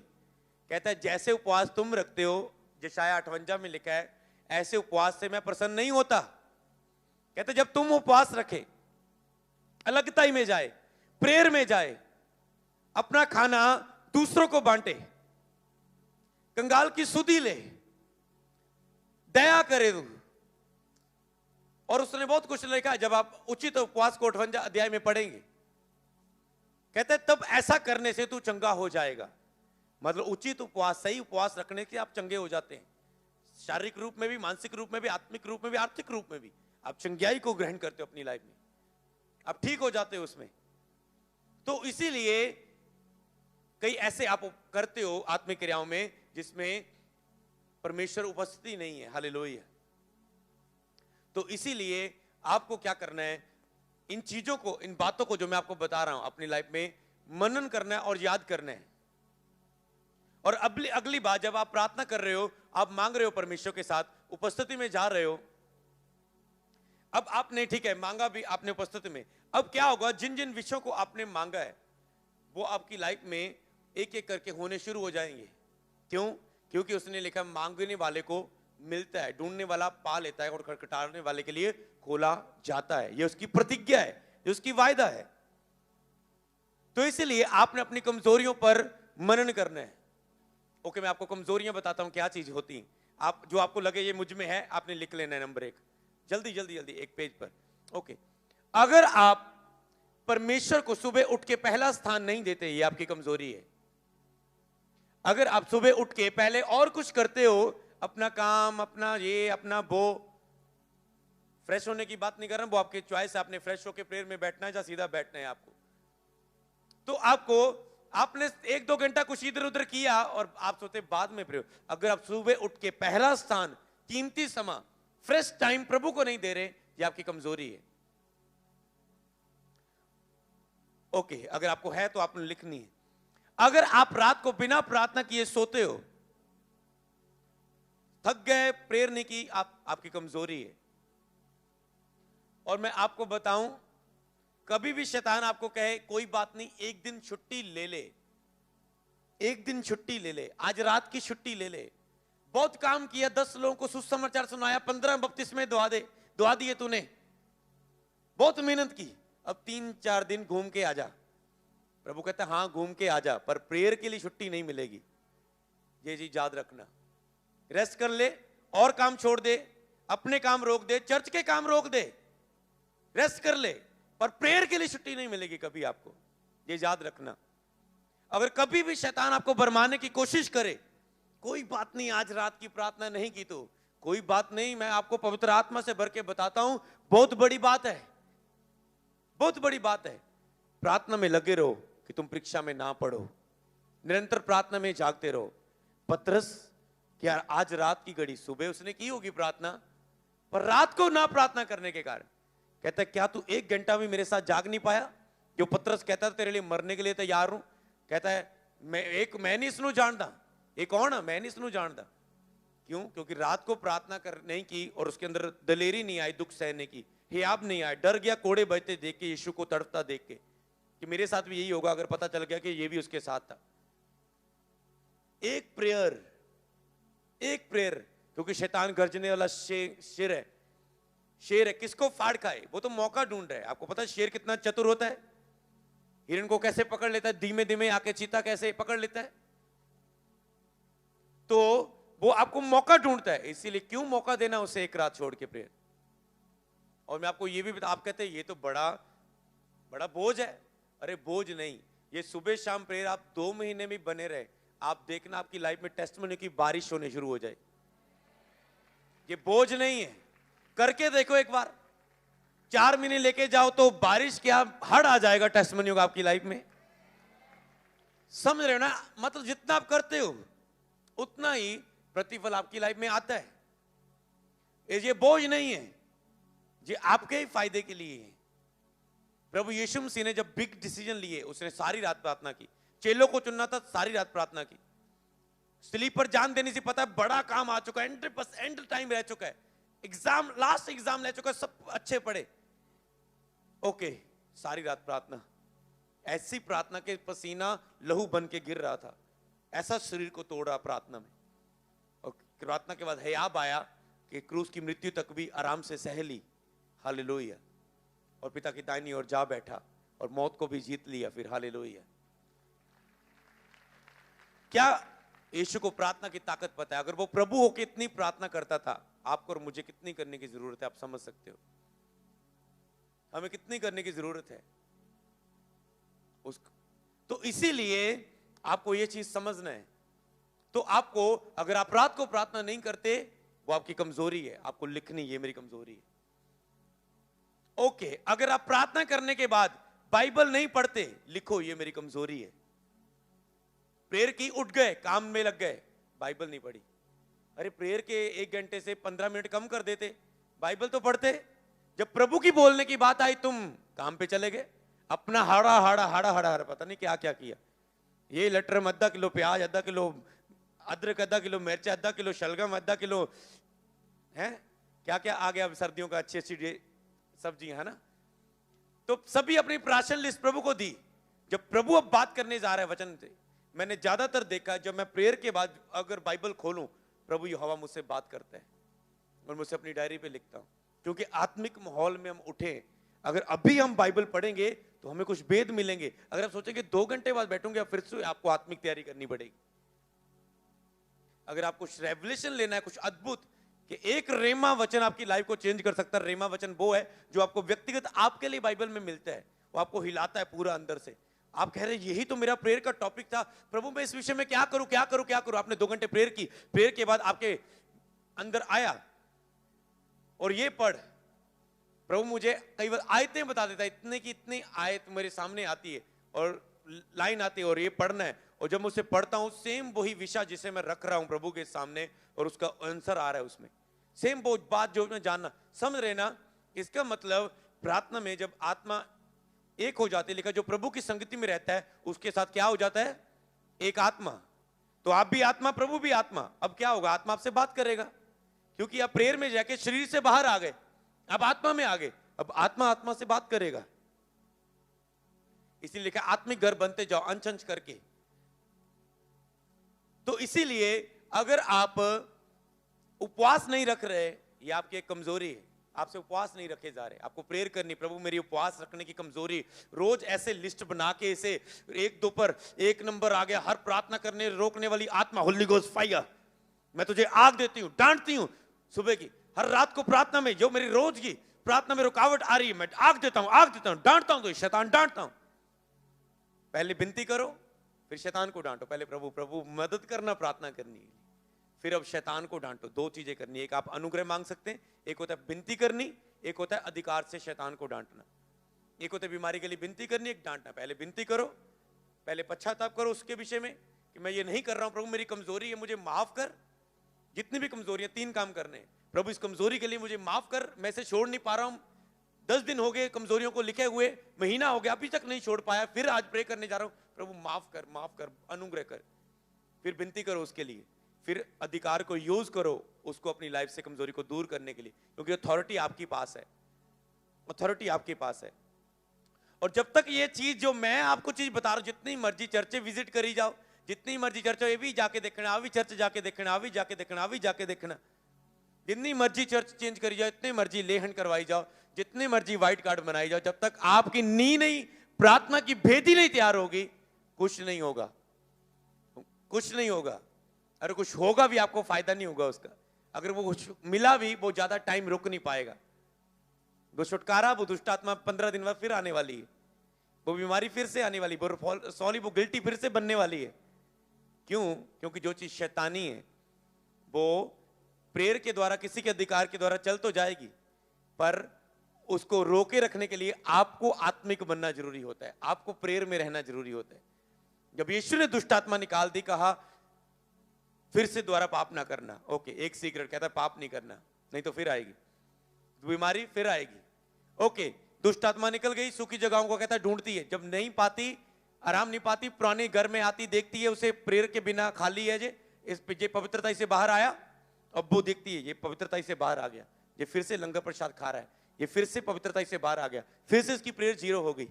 कहता है जैसे उपवास तुम रखते हो, यशायाह 58 में लिखा है, ऐसे उपवास से मैं प्रसन्न नहीं होता। कहते जब तुम उपवास रखे, अलगताई में जाए, प्रेयर में जाए, अपना खाना दूसरों को बांटे, कंगाल की सुधि ले, दया करे तू, और उसने बहुत कुछ लिखा है। जब आप उचित उपवास को 58 अध्याय में पढ़ेंगे, कहते हैं तब ऐसा करने से तू चंगा हो जाएगा। मतलब उचित उपवास, सही उपवास रखने से आप चंगे हो जाते हैं, शारीरिक रूप में भी, मानसिक रूप में भी, आत्मिक रूप में भी, आर्थिक रूप में भी आप चंगाई को ग्रहण करते हो अपनी लाइफ में, आप ठीक हो जाते हो उसमें। तो इसीलिए कई ऐसे आप करते हो आत्मिक क्रियाओं में जिसमें परमेश्वर उपस्थिति नहीं है, हालेलुया। तो इसीलिए आपको क्या करना है, इन चीजों को, इन बातों को जो मैं आपको बता रहा हूं अपनी लाइफ में मनन करना है और याद करना है। और अगली बार जब आप प्रार्थना कर रहे हो, आप मांग रहे हो परमेश्वर के साथ, उपस्थिति में जा रहे हो, अब आपने, ठीक है, मांगा भी आपने उपस्थिति में, अब क्या होगा, जिन जिन विषयों को आपने मांगा है वो आपकी लाइफ में एक एक करके होने शुरू हो जाएंगे। क्यों? क्योंकि उसने लिखा मांगने वाले को मिलता है, ढूंढने वाला पा लेता है और खटखटाने वाले के लिए खोला जाता है। ये उसकी प्रतिज्ञा है, ये उसकी वायदा है। तो इसलिए आपने अपनी कमजोरियों पर मनन करना है। ओके, मैं आपको कमजोरियां बताता हूं क्या चीज होती है। आप जो आपको लगे ये मुझ में है, आपने लिख लेना है नंबर 1, जल्दी जल्दी जल्दी एक पेज पर। ओके, अगर आप परमेश्वर को सुबह उठ के पहला स्थान नहीं देते, ये आपकी कमजोरी है। अगर आप सुबह उठ के पहले और कुछ करते हो, अपना काम, अपना ये, अपना वो, फ्रेश होने की बात नहीं कर रहा हूं, वो आपकी चॉइस है, आपने फ्रेश होकर प्रेयर में बैठना है या सीधा बैठना है आपको। तो आपने 1-2 घंटा कुछ इधर उधर किया और आप सोचते बाद में प्रेयर। अगर आप सुबह उठ के पहला स्थान, कीमती समय, फ्रेश टाइम प्रभु को नहीं दे रहे, ये आपकी कमजोरी है। ओके, अगर आपको है तो आपने लिखनी है। अगर आप रात को बिना प्रार्थना किए सोते हो, थक गए, प्रेयर नहीं की, आपकी कमजोरी है। और मैं आपको बताऊं, कभी भी शैतान आपको कहे कोई बात नहीं, एक दिन छुट्टी ले ले, एक दिन छुट्टी ले ले, आज रात की छुट्टी ले ले, बहुत काम किया, 10 लोगों को सुसमाचार सुनाया, 15 बपतिस्मे दुआ दिए तूने, बहुत मेहनत की, अब 3-4 दिन घूम के आजा। प्रभु कहता है हां घूम के आजा, पर प्रेयर के लिए छुट्टी नहीं मिलेगी। ये चीज याद रखना। रेस्ट कर ले, और काम छोड़ दे, अपने काम रोक दे, चर्च के काम रोक दे, रेस्ट कर ले, पर प्रेयर के लिए छुट्टी नहीं मिलेगी कभी आपको। ये याद रखना। अगर कभी भी शैतान आपको भरमाने की कोशिश करे, कोई बात नहीं आज रात की प्रार्थना नहीं की तो कोई बात नहीं, मैं आपको पवित्र आत्मा से भर के बताता हूं, बहुत बड़ी बात है, बहुत बड़ी बात है। प्रार्थना में लगे रहो कि तुम परीक्षा में ना पढ़ो, निरंतर प्रार्थना में जागते रहो। पतरस, क्या आज रात की घड़ी, सुबह उसने की होगी प्रार्थना, पर रात को ना प्रार्थना करने के कारण कहता है क्या तू 1 घंटा भी मेरे साथ जाग नहीं पाया? जो पतरस कहता था तेरे लिए मरने के लिए तैयार हूं, कहता है मैं नहीं इसनू जानता, एक कौन है, मैं नहीं इसनू जानता। क्यों? क्योंकि रात को प्रार्थना कर नहीं की और उसके अंदर दलेरी नहीं आई दुख सहने की, हियाब नहीं आया, डर गया कोड़े बजते देख के, यीशु को तड़पता देख के कि मेरे साथ भी यही होगा अगर पता चल गया कि ये भी उसके साथ था। एक प्रेयर, क्योंकि शैतान गर्जने वाला शेर है, किसको फाड़ खाए, वो तो मौका ढूंढ रहा है। आपको पता है शेर कितना चतुर होता है, हिरण को कैसे पकड़ लेता है, धीमे धीमे आके चीता कैसे पकड़ लेता है। तो वो आपको मौका ढूंढता है, इसीलिए क्यों मौका देना उसे एक रात छोड़ के प्रेयर। और मैं आपको ये भी बता, आप कहते हैं ये तो बड़ा बोझ है। अरे बोझ नहीं, ये सुबह शाम प्रेयर आप 2 महीने में बने रहे, आप देखना आपकी लाइफ में टेस्टिमनी की बारिश होने शुरू हो जाए। ये बोझ नहीं है, करके देखो एक बार, 4 महीने लेके जाओ तो बारिश क्या हड़ आ जाएगा टेस्टिमनी का आपकी लाइफ में। समझ रहे हो ना? मतलब जितना आप करते हो उतना ही प्रतिफल आपकी लाइफ में आता है। ये बोझ नहीं है, ये आपके ही फायदे के लिए है। प्रभु यीशु मसीह ने जब बिग डिसीजन लिए, उसने सारी रात प्रार्थना की, चेलों को चुनना था, सारी रात प्रार्थना की, स्लीप पर जान देने से पता है बड़ा काम आ चुका है, एंड टाइम रह चुका है, एग्जाम, लास्ट एग्जाम रह चुका है, सब अच्छे पढ़े, ओके, सारी रात प्रार्थना, ऐसी प्रार्थना के पसीना लहू बन के गिर रहा था, ऐसा शरीर को तोड़ रहा प्रार्थना में। और प्रार्थना के बाद हयाब आया कि क्रूस की मृत्यु तक भी आराम से सह ली, हालेलुया, और पिता की दाहिनी ओर जा बैठा और मौत को भी जीत लिया फिर, हालेलुया। क्या यीशु को प्रार्थना की ताकत पता है? अगर वो प्रभु होकर इतनी प्रार्थना करता था, आपको और मुझे कितनी करने की जरूरत है, आप समझ सकते हो हमें कितनी करने की जरूरत है उसको। तो इसीलिए आपको यह चीज समझना है। तो आपको, अगर आप रात को प्रार्थना नहीं करते, वो आपकी कमजोरी है, आपको लिखनी, ये मेरी कमजोरी है। ओके, अगर आप प्रार्थना करने के बाद बाइबल नहीं पढ़ते, लिखो ये मेरी कमजोरी है। प्रेयर की, उठ गए, काम में लग गए, बाइबल नहीं पढ़ी। अरे प्रेयर के 1 घंटे से 15 मिनट कम कर देते, बाइबल तो पढ़ते। जब प्रभु की बोलने की बात आई, तुम काम पे चले गए, अपना हाड़ा हाड़ा हाड़ा हाड़ा हाड़ा पता नहीं क्या क्या किया। ये लटरम आधा किलो प्याज, आधा किलो अदरक, आधा किलो मिर्च, आधा किलो शलगम, आधा किलो है क्या क्या आ गया सर्दियों का, अच्छी अच्छी सब्जी है ना। तो सभी अपनी प्राशन लिस्ट प्रभु को दी। जब प्रभु अब बात करने जा रहे हैं वचन से, मैंने ज्यादातर देखा जब मैं प्रेयर के बाद अगर बाइबल खोलूं, प्रभु यहोवा मुझसे बात करता है और मुझसे अपनी डायरी पे लिखता हूं। क्योंकि आत्मिक माहौल में हम उठे, अगर अभी हम बाइबल पढ़ेंगे तो हमें कुछ भेद मिलेंगे। अगर आप सोचेंगे 2 घंटे बाद बैठूंगे, फिर से आपको आत्मिक तैयारी करनी पड़ेगी। अगर आपको रेवलेशन लेना है कुछ अद्भुत, कि एक रेमा वचन आपकी लाइफ को चेंज कर सकता है। रेमा वचन वो है जो आपको व्यक्तिगत आपके लिए बाइबल में मिलता है, वो आपको हिलाता है पूरा अंदर से। आप कह रहे हैं यही तो मेरा प्रेयर का टॉपिक था, प्रभु मैं इस विषय में क्या करूं क्या करूं क्या करूं। आपने 2 घंटे प्रेयर की, प्रेयर के बाद आपके अंदर आया और ये पढ़, प्रभु मुझे कई बार आयतें बता देता है, इतने की इतनी आयत मेरे सामने आती है और लाइन आती है और ये पढ़ना है। और जब मुझसे पढ़ता हूं, सेम वही विषय जिसे मैं रख रहा हूं प्रभु के सामने और उसका आंसर आ रहा है उसमें, सेम वो बात जो मैं जानना, समझ रहे ना। इसका मतलब प्रार्थना में जब आत्मा एक हो जाती है, लेकिन जो प्रभु की संगति में रहता है उसके साथ क्या हो जाता है, एक आत्मा। तो आप भी आत्मा, प्रभु भी आत्मा। अब क्या होगा, आत्मा आपसे बात करेगा, क्योंकि आप प्रेयर में जाके शरीर से बाहर आ गए, अब आत्मा में आ गए। अब आत्मा आत्मा से बात करेगा। इसीलिए लिखा आत्मिक घर बनते जाओ अंश अंश करके। तो इसीलिए अगर आप उपवास नहीं रख रहे, ये आपकी एक कमजोरी है, आपसे उपवास नहीं रखे जा रहे, आपको प्रेयर करनी, प्रभु मेरी उपवास रखने की कमजोरी। रोज ऐसे लिस्ट बना के इसे 1-2 पर 1 नंबर आ गया, हर प्रार्थना करने रोकने वाली आत्मा, होली गोस्ट फायर, मैं तुझे आग देती हूं, डांटती हूं सुबह की, हर रात को प्रार्थना में जो मेरी रोज की प्रार्थना में रुकावट आ रही है, मैं आग देता हूं, डांटता हूं, तो शैतान डांटता हूं। पहले विनती करो, फिर शैतान को डांटो। पहले प्रभु प्रभु मदद करना प्रार्थना करनी है, फिर अब शैतान को डांटो। 2 चीजें करनी है, एक आप अनुग्रह मांग सकते हैं, एक होता है विनती करनी, एक होता है अधिकार से शैतान को डांटना। एक होता है बीमारी के लिए विनती करनी, एक डांटना। पहले विनती करो, पहले पश्चाताप करो उसके विषय में कि मैं ये नहीं कर रहा हूं प्रभु, मेरी कमजोरी है, मुझे माफ कर। जितनी भी कमजोरियां, 3 काम करने हैं, प्रभु इस कमजोरी के लिए मुझे माफ कर, मैं इसे छोड़ नहीं पा रहा हूं, 10 दिन हो गए कमजोरियों को लिखे हुए, महीना हो गया अभी तक नहीं छोड़ पाया, फिर आज प्रे करने जा रहा हूं, प्रभु माफ कर, अनुग्रह कर। फिर विनती करो उसके लिए, फिर अधिकार को यूज करो उसको अपनी लाइफ से कमजोरी को दूर करने के लिए, क्योंकि अथॉरिटी आपके पास है, अथॉरिटी आपके पास है। और जब तक ये चीज जो मैं आपको चीज बता रहा हूं, जितनी मर्जी चर्चे विजिट करी जाओ, जितनी मर्जी चर्च, ये भी जाके देखना, अभी चर्च जाके देखना, अभी जाके देखना, अभी जाके देखना, जितनी मर्जी चर्च चेंज करी जाओ, इतनी मर्जी लेहन करवाई जाओ, जितनी मर्जी व्हाइट कार्ड बनाई जाओ, जब तक आपकी नी नहीं, प्रार्थना की भेदी नहीं तैयार होगी, कुछ नहीं होगा, कुछ नहीं होगा। अरे कुछ होगा भी आपको फायदा नहीं होगा उसका। अगर वो कुछ मिला भी, वो ज्यादा टाइम रुक नहीं पाएगा। वो छुटकारा, वो दुष्ट आत्मा 15 दिन बाद फिर आने वाली है, वो बीमारी फिर से आने वाली, वो गिल्टी फिर से बनने वाली है। क्यों? क्योंकि जो चीज शैतानी है वो प्रेयर के द्वारा, किसी के अधिकार के द्वारा चल तो जाएगी, पर उसको रोके रखने के लिए आपको आत्मिक बनना जरूरी होता है, आपको प्रेयर में रहना जरूरी होता है। जब यीशु ने दुष्ट आत्मा निकाल दी, कहा फिर से दोबारा पाप ना करना, ओके, एक सीक्रेट कहता है पाप नहीं करना, नहीं तो फिर आएगी बीमारी, फिर आएगी, ओके। दुष्ट आत्मा निकल गई, सूखी जगहों को कहता है ढूंढती है, जब नहीं पाती, आराम नहीं पाती, पुराने घर में आती, देखती है उसे प्रेयर के बिना खाली है, ये पवित्रता से बाहर आया, अब वो देखती है ये पवित्रता से बाहर आ गया, ये फिर से लंगर प्रसाद खा रहा है, ये फिर से पवित्रता से बाहर आ गया, फिर से इसकी प्रेयर 0 हो गई,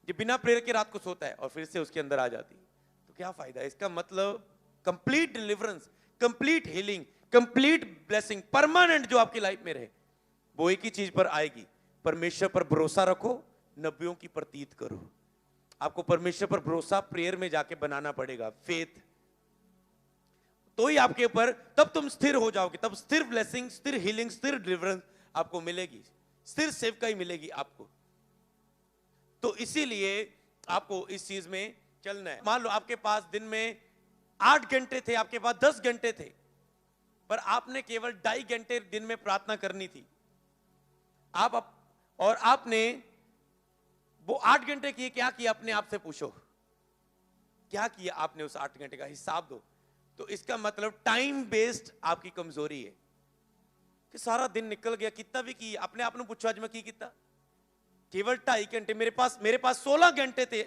ये बिना प्रेयर के रात को सोता है और फिर से उसके अंदर आ जाती है। तो क्या फायदा है? इसका मतलब complete deliverance, complete healing, complete blessing, permanent जो आपकी लाइफ में रहे, वो एक ही चीज पर आएगी, परमेश्वर पर भरोसा रखो, नबियों की प्रतीत करो। आपको परमेश्वर पर भरोसा प्रेयर में जाके बनाना पड़ेगा, फेथ, तो ही आपके ऊपर, तब तुम स्थिर हो जाओगे, तब स्थिर ब्लेसिंग, स्थिर हीलिंग, स्थिर डिलीवरेंस आपको मिलेगी, स्थिर सेवकाई मिलेगी आपको। तो इसीलिए आपको इस चीज में चलना है। मान लो आपके पास दिन में 8 घंटे थे, आपके पास 10 घंटे थे, पर आपने केवल 2.5 घंटे दिन में प्रार्थना करनी थी। और आपने वो 8 घंटे किए, क्या किया अपने आप से पूछो, क्या किया आपने उस 8 घंटे का हिसाब दो। तो इसका मतलब टाइम बेस्ड आपकी कमजोरी है कि सारा दिन निकल गया, कितना भी किया, अपने आप ने पूछो आज मैं की कितना, केवल 2.5 घंटे मेरे पास 16 घंटे थे,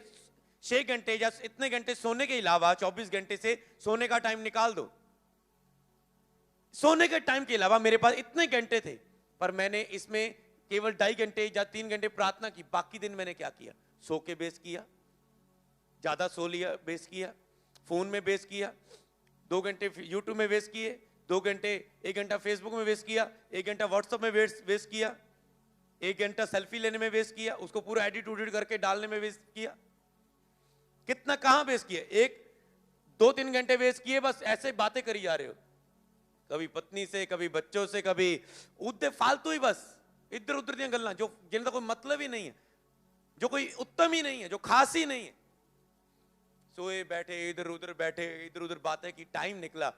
6 घंटे या इतने घंटे सोने के अलावा 24 घंटे से सोने का टाइम निकाल दो, सोने के टाइम के अलावा मेरे पास इतने घंटे थे, पर मैंने इसमें केवल 2.5 घंटे या 3 घंटे प्रार्थना की, बाकी दिन मैंने क्या किया, सो के बेस किया, ज्यादा सो लिया बेस किया, फोन में बेस किया, 2 घंटे यूट्यूब में वेस्ट किए, 2 घंटे 1 घंटा फेसबुक में वेस्ट किया, 1 घंटा व्हाट्सएप में वेस्ट किया, 1 घंटा सेल्फी लेने में वेस्ट किया, उसको पूरा एडिट उडिट करके डालने में वेस्ट किया, कितना कहां वेस्ट किया, 1-2-3 घंटे वेस्ट किए, बस ऐसे बातें करी जा रहे हो, कभी पत्नी से, कभी बच्चों से, कभी उद्दे फालतू ही, बस इधर उधर दी गल्लां जो जिनका कोई मतलब ही नहीं है, जो कोई उत्तम ही नहीं है, जो खास ही नहीं है, सोए बैठे इधर उधर बैठे इधर उधर बातें की, टाइम निकला,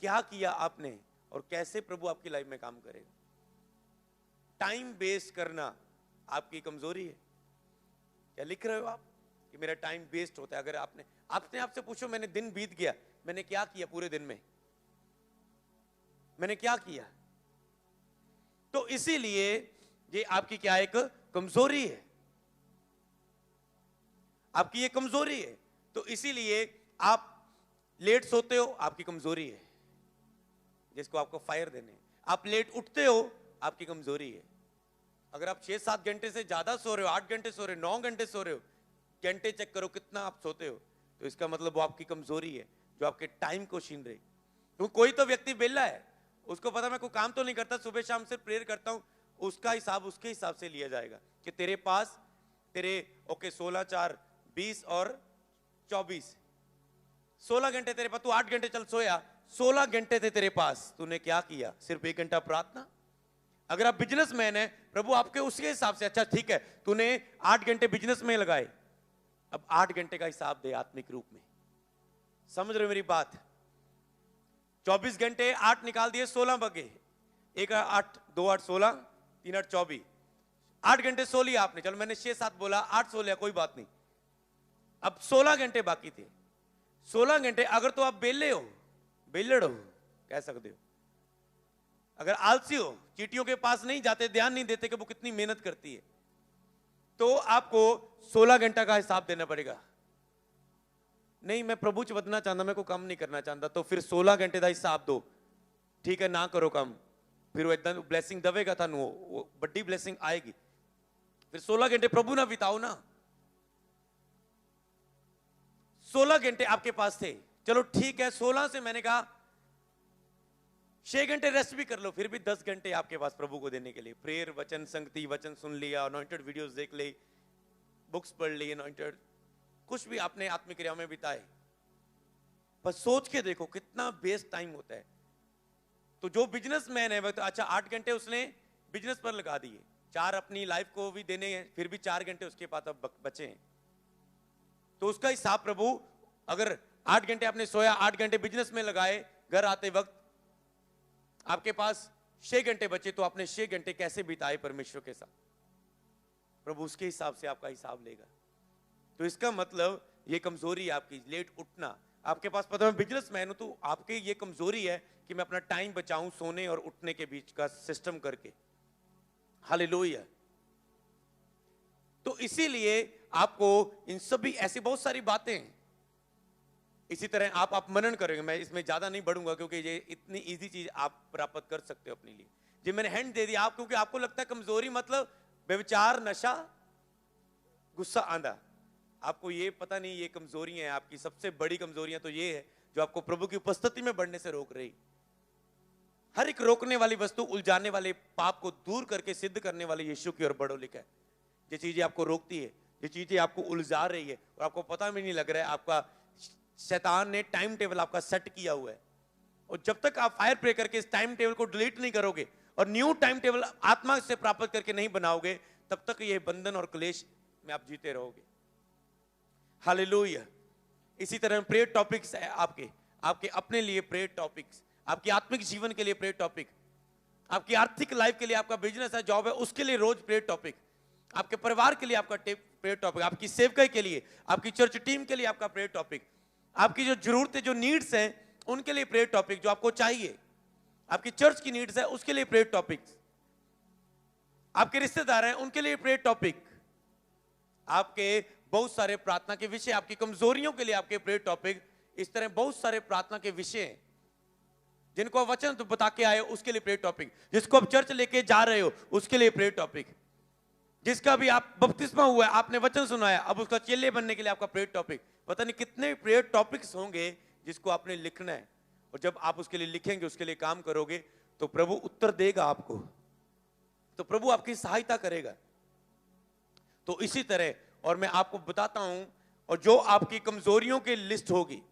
क्या किया आपने और कैसे प्रभु आपकी लाइफ में काम करेगा। टाइम वेस्ट करना आपकी कमजोरी है। क्या लिख रहे हो आप कि मेरा टाइम वेस्ट होता है? अगर आपने अपने आप से पूछो, मैंने दिन बीत गया, मैंने क्या किया पूरे दिन में, मैंने क्या किया? तो इसीलिए ये आपकी क्या एक कमजोरी है, आपकी ये कमजोरी है। तो इसीलिए आप लेट सोते हो, आपकी कमजोरी है, जिसको आपको फायर देने। आप लेट उठते हो, आपकी कमजोरी है। अगर आप 6-7 घंटे से ज्यादा सो रहे हो, 8 घंटे सो रहे हो, 9 घंटे सो रहे हो, घंटे चेक करो कितना आप सोते हो, तो इसका मतलब वो आपकी कमजोरी है जो आपके टाइम को छीन रही। तो कोई तो व्यक्ति बेला है, उसको पता मैं कोई काम तो नहीं करता, सुबह शाम से प्रेयर करता हूं, उसका हिसाब उसके हिसाब से लिया जाएगा कि तेरे पास ओके 16 4 20 और 24 16 घंटे तेरे पास, तू 8 घंटे चल सोया, 16 घंटे थे तेरे पास, तूने क्या किया? सिर्फ 1 घंटा प्रार्थना। अगर आप बिजनेसमैन है, प्रभु आपके उसके हिसाब से, अच्छा ठीक है, तूने 8 घंटे बिजनेस में लगाए, अब 8 घंटे का हिसाब दे आत्मिक रूप में। समझ रहे हो मेरी बात? 24 घंटे 8 निकाल दिए, 16 बगे, 1 8 2 8 16 3 8 24, 8 घंटे सो लिया आपने, चलो मैंने 6-7 बोला, 8 सो लिया, कोई बात नहीं, अब 16 घंटे बाकी थे। 16 घंटे अगर तो आप बेले हो, बेलड़ हो कह सकते हो, अगर आलसी हो, चीटियों के पास नहीं जाते, ध्यान नहीं देते कि वो कितनी मेहनत करती है, तो आपको 16 घंटा का हिसाब देना पड़ेगा। नहीं मैं प्रभु च बदना चाहता, मैं को काम नहीं करना चाहता, तो फिर 16 घंटे का हिसाब दो, ठीक है ना करो काम, फिर वो एकदम ब्लेसिंग दवेगा था, वो बड़ी ब्लेसिंग आएगी। फिर 16 घंटे प्रभु ना बिताओ ना, 16 घंटे आपके पास थे, चलो ठीक है, 16 से मैंने कहा 6 घंटे रेस्ट भी कर लो, फिर भी 10 घंटे आपके पास प्रभु को देने के लिए, प्रेयर, वचन संगति, वचन सुन लिया, अनॉइंटेड वीडियोस देख ली, बुक्स पढ़ ली, अनॉइंटेड कुछ भी आपने आत्मिक क्रिया में बिताए। पर सोच के देखो कितना बेस्ट टाइम होता है। तो जो बिजनेसमैन है, तो अच्छा 8 घंटे उसने बिजनेस पर लगा दिए, 4 अपनी लाइफ को भी देने हैं, फिर भी 4 घंटे उसके पास अब बचे हैं, तो उसका हिसाब प्रभु, अगर 8 घंटे आपने सोया, 8 घंटे बिजनेस में लगाए, घर आते वक्त आपके पास 6 घंटे बचे, तो आपने 6 घंटे कैसे बिताए परमेश्वर के साथ, प्रभु उसके हिसाब से आपका हिसाब लेगा। तो इसका मतलब ये कमजोरी आपकी, लेट उठना। आपके पास पता है बिजनेसमैन हूं, तो आपकी ये कमजोरी है कि मैं अपना टाइम बचाऊं सोने और उठने के बीच का सिस्टम करके। हालेलुया। तो इसीलिए आपको इन सभी ऐसी बहुत सारी बातें हैं, इसी तरह आप मनन करेंगे, मैं इसमें ज्यादा नहीं बढ़ूंगा क्योंकि ये इतनी इजी चीज आप प्राप्त कर सकते हो अपने लिए। जी मैंने हैंड दे दिया आप, क्योंकि आपको लगता है कमजोरी मतलब व्यभिचार, नशा, गुस्सा आंधा, आपको ये पता नहीं ये कमजोरियां हैं। आपकी सबसे बड़ी कमजोरियां तो ये है जो आपको प्रभु की उपस्थिति में बढ़ने से रोक रही। हर एक रोकने वाली वस्तु, उलझाने वाले पाप को दूर करके सिद्ध करने वाले यीशु की ओर बढ़ो लिखा है। ये चीजें आपको रोकती है, ये चीजें आपको उलझा रही है और आपको पता भी नहीं लग रहा है, आपका शैतान ने टाइम टेबल आपका सेट किया हुआ है। और जब तक आप फायर प्रे करके इस टाइम टेबल को डिलीट नहीं करोगे और न्यू टाइम टेबल आत्मा से प्राप्त करके नहीं बनाओगे, तब तक ये बंधन और क्लेश में आप जीते रहोगे। हालेलुया। इसी तरह प्रेयर टॉपिक्स है आपके अपने लिए प्रेयर टॉपिक्स। आपकी आत्मिक जीवन के लिए प्रेयर टॉपिक, आपकी आर्थिक लाइफ के लिए, आपका बिजनेस है, जॉब है, उसके लिए रोज प्रेयर टॉपिक, आपके परिवार के लिए आपका प्रेयर टॉपिक, आपकी सेवकाई के लिए, आपकी चर्च टीम के लिए आपका प्रेयर टॉपिक, आपकी जो जरूरतें, जो नीड्स हैं उनके लिए प्रेयर टॉपिक, जो आपको चाहिए, आपकी चर्च की नीड्स है उसके लिए प्रेयर टॉपिक, आपके रिश्तेदार हैं उनके लिए प्रेयर टॉपिक, आपके बहुत सारे प्रार्थना के विषय, आपकी कमजोरियों के लिए आपके प्रेयर टॉपिक, इस तरह बहुत सारे प्रार्थना के विषय हैं जिनको आप वचन तो बता के आए हो उसके लिए प्रेयर टॉपिक, जिसको आप चर्च लेके जा रहे हो उसके लिए प्रेयर टॉपिक, जिसका भी आप बपतिस्मा हुआ है, आपने वचन सुनाया, अब उसका चेले बनने के लिए आपका प्रेयर टॉपिक, पता नहीं कितने प्रेयर टॉपिक्स होंगे जिसको आपने लिखना है। और जब आप उसके लिए लिखेंगे, उसके लिए काम करोगे, तो प्रभु उत्तर देगा आपको, तो प्रभु आपकी सहायता करेगा। तो इसी तरह, और मैं आपको बताता हूं, और जो आपकी कमजोरियों की लिस्ट होगी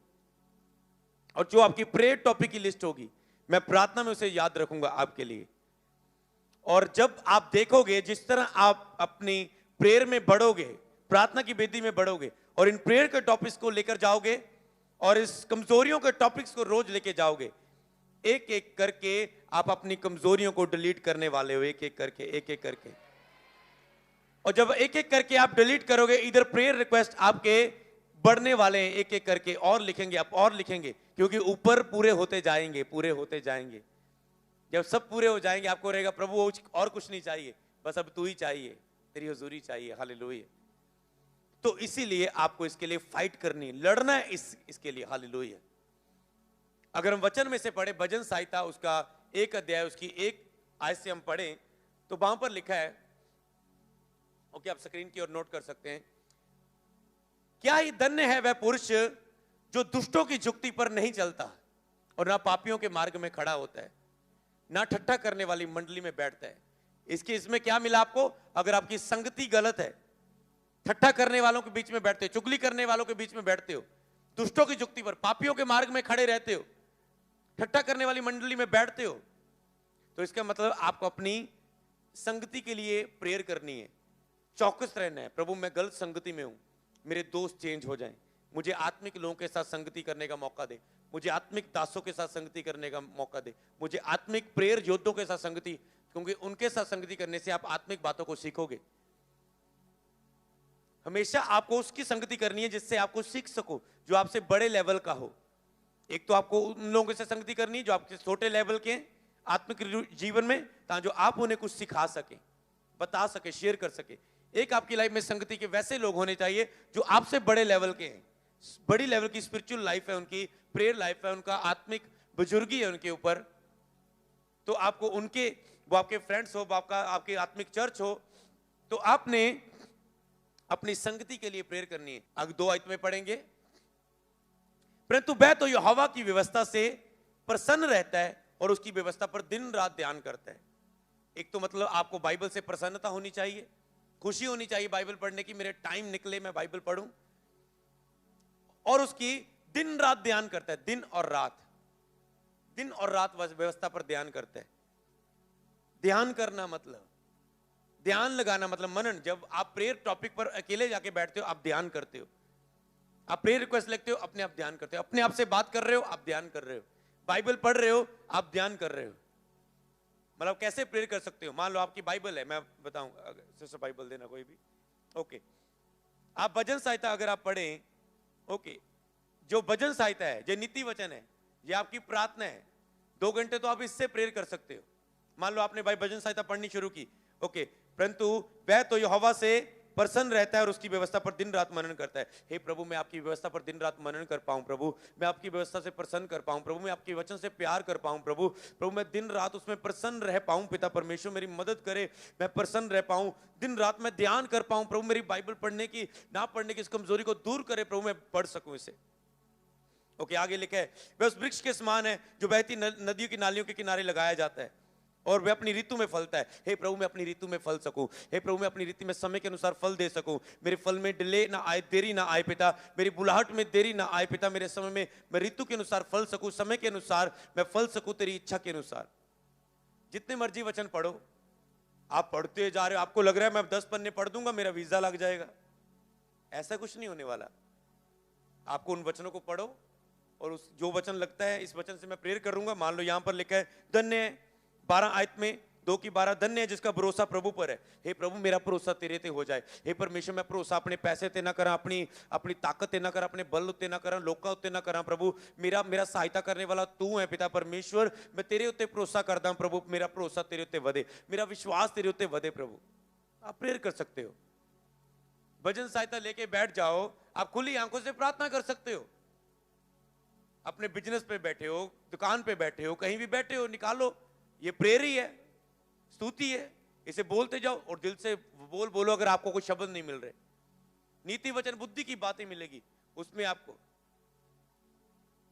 और जो आपकी प्रेयर टॉपिक की लिस्ट होगी, मैं प्रार्थना में उसे याद रखूंगा आपके लिए। और जब आप देखोगे जिस तरह आप अपनी प्रेयर में बढ़ोगे, प्रार्थना की वेदी में बढ़ोगे, और इन प्रेयर के टॉपिक्स को लेकर जाओगे और इस कमजोरियों के टॉपिक्स को रोज लेके जाओगे, एक एक करके आप अपनी कमजोरियों को डिलीट करने वाले हो, एक एक करके, एक एक करके। और जब एक एक करके आप डिलीट करोगे, इधर प्रेयर रिक्वेस्ट आपके बढ़ने वाले हैं, एक एक करके और लिखेंगे आप, और लिखेंगे, क्योंकि ऊपर पूरे होते जाएंगे, पूरे होते जाएंगे। जब सब पूरे हो जाएंगे, आपको रहेगा प्रभु और कुछ नहीं चाहिए, बस अब तू ही चाहिए, तेरी हुजूरी चाहिए, हालेलुया। तो इसीलिए आपको इसके लिए फाइट करनी है, लड़ना है इसके लिए, हालेलुया। अगर हम वचन में से पढ़े, भजन संहिता उसका 1 अध्याय उसकी 1 आयत से हम पढ़ें, तो वहां पर लिखा है, ओके आप स्क्रीन की ओर नोट कर सकते हैं, क्या ही धन्य है वह पुरुष जो दुष्टों की जुक्ति पर नहीं चलता और ना पापियों के मार्ग में खड़ा होता है, ना ठट्ठा करने वाली मंडली में बैठता है। इसमें क्या मिला आपको? अगर आपकी संगति गलत है, ठट्ठा करने वालों के बीच में बैठते हो, चुगली करने वालों के बीच में बैठते हो, दुष्टों की जुक्ति पर, पापियों के मार्ग में खड़े रहते हो, ठट्ठा करने वाली मंडली में बैठते हो, तो इसका मतलब आपको अपनी संगति के लिए प्रेयर करनी है, चौकस रहना है। प्रभु मैं गलत संगति में हूं, मेरे दोस्त चेंज हो जाएं, मुझे आत्मिक लोगों के साथ संगति करने का मौका दे, मुझे आत्मिक दासों के साथ संगति करने का मौका दे, मुझे आत्मिक प्रेयर योद्धों के साथ संगति, क्योंकि उनके साथ संगति करने से आप आत्मिक बातों को सीखोगे। हमेशा आपको उसकी संगति करनी है जिससे आपको सीख सको, जो आपसे बड़े लेवल का हो। एक तो आपको उन लोगों से संगति करनी है जो आपके छोटे लेवल के हैं आत्मिक जीवन में, ताकि जो आप उन्हें कुछ सिखा सके, बता सके, शेयर कर सके। एक आपकी लाइफ में संगति के वैसे लोग होने चाहिए जो आपसे बड़े लेवल के हैं, बड़ी लेवल की स्पिरिचुअल लाइफ है उनकी, प्रेयर लाइफ है उनका, आत्मिक बुजुर्गी है उनके ऊपर। तो आपको उनके, वो आपके फ्रेंड्स हो, आपकी आत्मिक चर्च हो, तो आपने अपनी संगति के लिए प्रेयर करनी है। अगर 2 आयत में पढ़ेंगे, परंतु वह तो यहोवा की व्यवस्था से प्रसन्न रहता है और उसकी व्यवस्था पर दिन रात ध्यान करता है। एक तो मतलब आपको बाइबल से प्रसन्नता होनी चाहिए, खुशी होनी चाहिए बाइबल पढ़ने की, मेरे टाइम निकले मैं बाइबल पढ़ूं, और उसकी दिन रात ध्यान करता है, दिन और रात व्यवस्था पर ध्यान करता है। ध्यान करना मतलब ध्यान लगाना, मतलब मनन। जब आप प्रेयर टॉपिक पर अकेले जाके बैठते हो, आप ध्यान करते हो, आप प्रेयर रिक्वेस्ट लिखते हो, अपने आप ध्यान करते हो, अपने आप से बात कर रहे हो, आप ध्यान कर रहे हो, बाइबल पढ़ रहे हो, आप ध्यान कर रहे हो। मतलब कैसे प्रेयर कर सकते हो? मान लो आपकी बाइबल है, मैं बताऊंगा, सिस्टर बाइबल देना कोई भी, ओके। आप भजन संहिता अगर आप पढ़ें, ओके, जो भजन संहिता है, जो नीति वचन है, ये आपकी प्रार्थना है। 2 घंटे तो आप इससे प्रेयर कर सकते हो। मान लो आपने भाई भजन संहिता पढ़नी शुरू की, ओके, परंतु वह तो यहोवा से प्रसन्न रहता है और उसकी व्यवस्था पर दिन रात मनन करता है। हे प्रभु मैं आपकी व्यवस्था पर दिन रात मनन कर पाऊं, प्रभु मैं आपकी व्यवस्था से प्रसन्न कर पाऊं, प्रभु मैं आपके वचन से प्यार कर पाऊं, प्रभु मैं दिन रात उसमें प्रसन्न रह पाऊं। पिता परमेश्वर मेरी मदद करे, मैं प्रसन्न रह पाऊं, दिन रात मैं ध्यान कर पाऊं। प्रभु मेरी बाइबल पढ़ने की, ना पढ़ने की इस कमजोरी को दूर करे, प्रभु मैं पढ़ सकूं इसे। ओके, आगे लिखा है, वह उस वृक्ष के समान है जो बहती नदियों की नालियों के किनारे लगाया जाता है और वह अपनी ऋतु में फलता है। हे प्रभु मैं अपनी ऋतु में फल सकूं, हे प्रभु मैं अपनी ऋतु में समय के अनुसार फल दे सकूं, मेरे फल में डिले ना आए, देरी ना आए पिता, मेरी बुलाहट में देरी ना आए पिता, मेरे समय में मैं ऋतु के अनुसार फल सकूं, समय के अनुसार मैं फल सकूं, तेरी इच्छा के अनुसार। जितने मर्जी वचन पढ़ो, आप पढ़ते जा रहे हो, आपको लग रहा है मैं 10 पन्ने पढ़ दूंगा मेरा वीजा लग जाएगा, ऐसा कुछ नहीं होने वाला। आपको उन वचनों को पढ़ो, और उस जो वचन लगता है इस वचन से मैं प्रेयर करूंगा। मान लो यहां पर लिखा है धन्य है 12 आयत में 2:12, धन्य है जिसका भरोसा प्रभु पर है। हे प्रभु मेरा भरोसा तेरे ते हो जाए। हे परमेश्वर मैं भरोसा अपने पैसे ते ना करा, अपनी ताकत ते ना करा, अपने बल उत्ते ना करा, लोकां उत्ते ना करा। प्रभु मेरा सहायता करने वाला तू है पिता परमेश्वर, मैं तेरे उत्ते भरोसा करदा हूं। प्रभु मेरा भरोसा तेरे उत्ते वधे, मेरा विश्वास तेरे उत्ते वधे। प्रभु आप प्रेयर कर सकते हो, भजन सहायता लेके बैठ जाओ, आप खुली आंखों से प्रार्थना कर सकते हो। अपने बिजनेस पे बैठे हो, दुकान पे बैठे हो, कहीं भी बैठे हो, निकालो, ये प्रेयर ही है, स्तुति है, इसे बोलते जाओ और दिल से बोलो। अगर आपको कोई शब्द नहीं मिल रहे, नीति वचन बुद्धि की बातें मिलेगी उसमें आपको।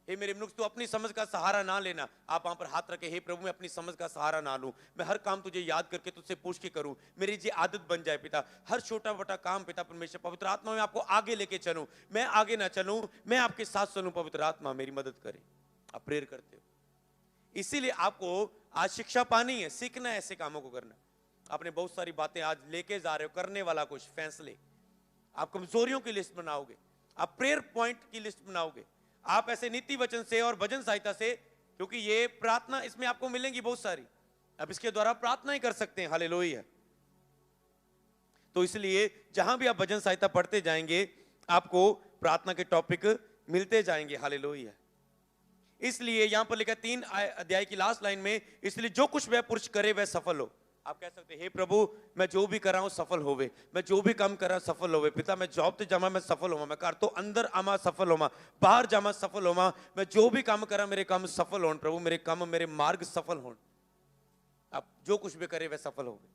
हे मेरे मनुष्य तू अपनी समझ का सहारा ना लेना। आप वहां पर हाथ रखे, हे प्रभु मैं अपनी समझ का सहारा ना लूं, मैं हर काम तुझे याद करके तुझसे पूछ के करूं, मेरी ये आदत बन जाए पिता। हर छोटा बड़ा काम पिता परमेश्वर पवित्र आत्मा में आपको आगे लेके चलूं, मैं आगे ना चलूं, मैं आपके साथ चलूं। पवित्र आत्मा मेरी मदद करे। आप प्रेयर करते हो, इसीलिए आपको आज शिक्षा पानी है, सीखना है ऐसे कामों को करना। आपने बहुत सारी बातें आज लेके जा रहे हो, करने वाला कुछ फैसले, आप कमजोरियों की लिस्ट बनाओगे, आप प्रेयर पॉइंट की लिस्ट बनाओगे, आप ऐसे नीति वचन से और भजन सहायता से, क्योंकि ये प्रार्थना इसमें आपको मिलेंगी बहुत सारी, अब इसके द्वारा प्रार्थना ही कर सकते हैं। हालेलुया। तो इसलिए जहां भी आप भजन सहायता पढ़ते जाएंगे आपको प्रार्थना के टॉपिक मिलते जाएंगे। हालेलुया। इसलिए यहां पर लिखा 3 अध्याय की लास्ट लाइन में, इसलिए जो कुछ वह पुरुष करे वह सफल हो। आप कह सकते हैं हे प्रभु मैं जो भी कर रहा हूं सफल होवे, मैं जो भी काम कर रहा हूं सफल होवे। पिता मैं जॉब ते जामा मैं सफल होवा, मैं घर तो अंदर आमा सफल होवा, बाहर जामा सफल होवा, मैं जो भी काम कर रहा मेरे काम सफल होन। प्रभु मेरे काम मेरे मार्ग सफल होन। आप जो कुछ भी करे वह सफल होवे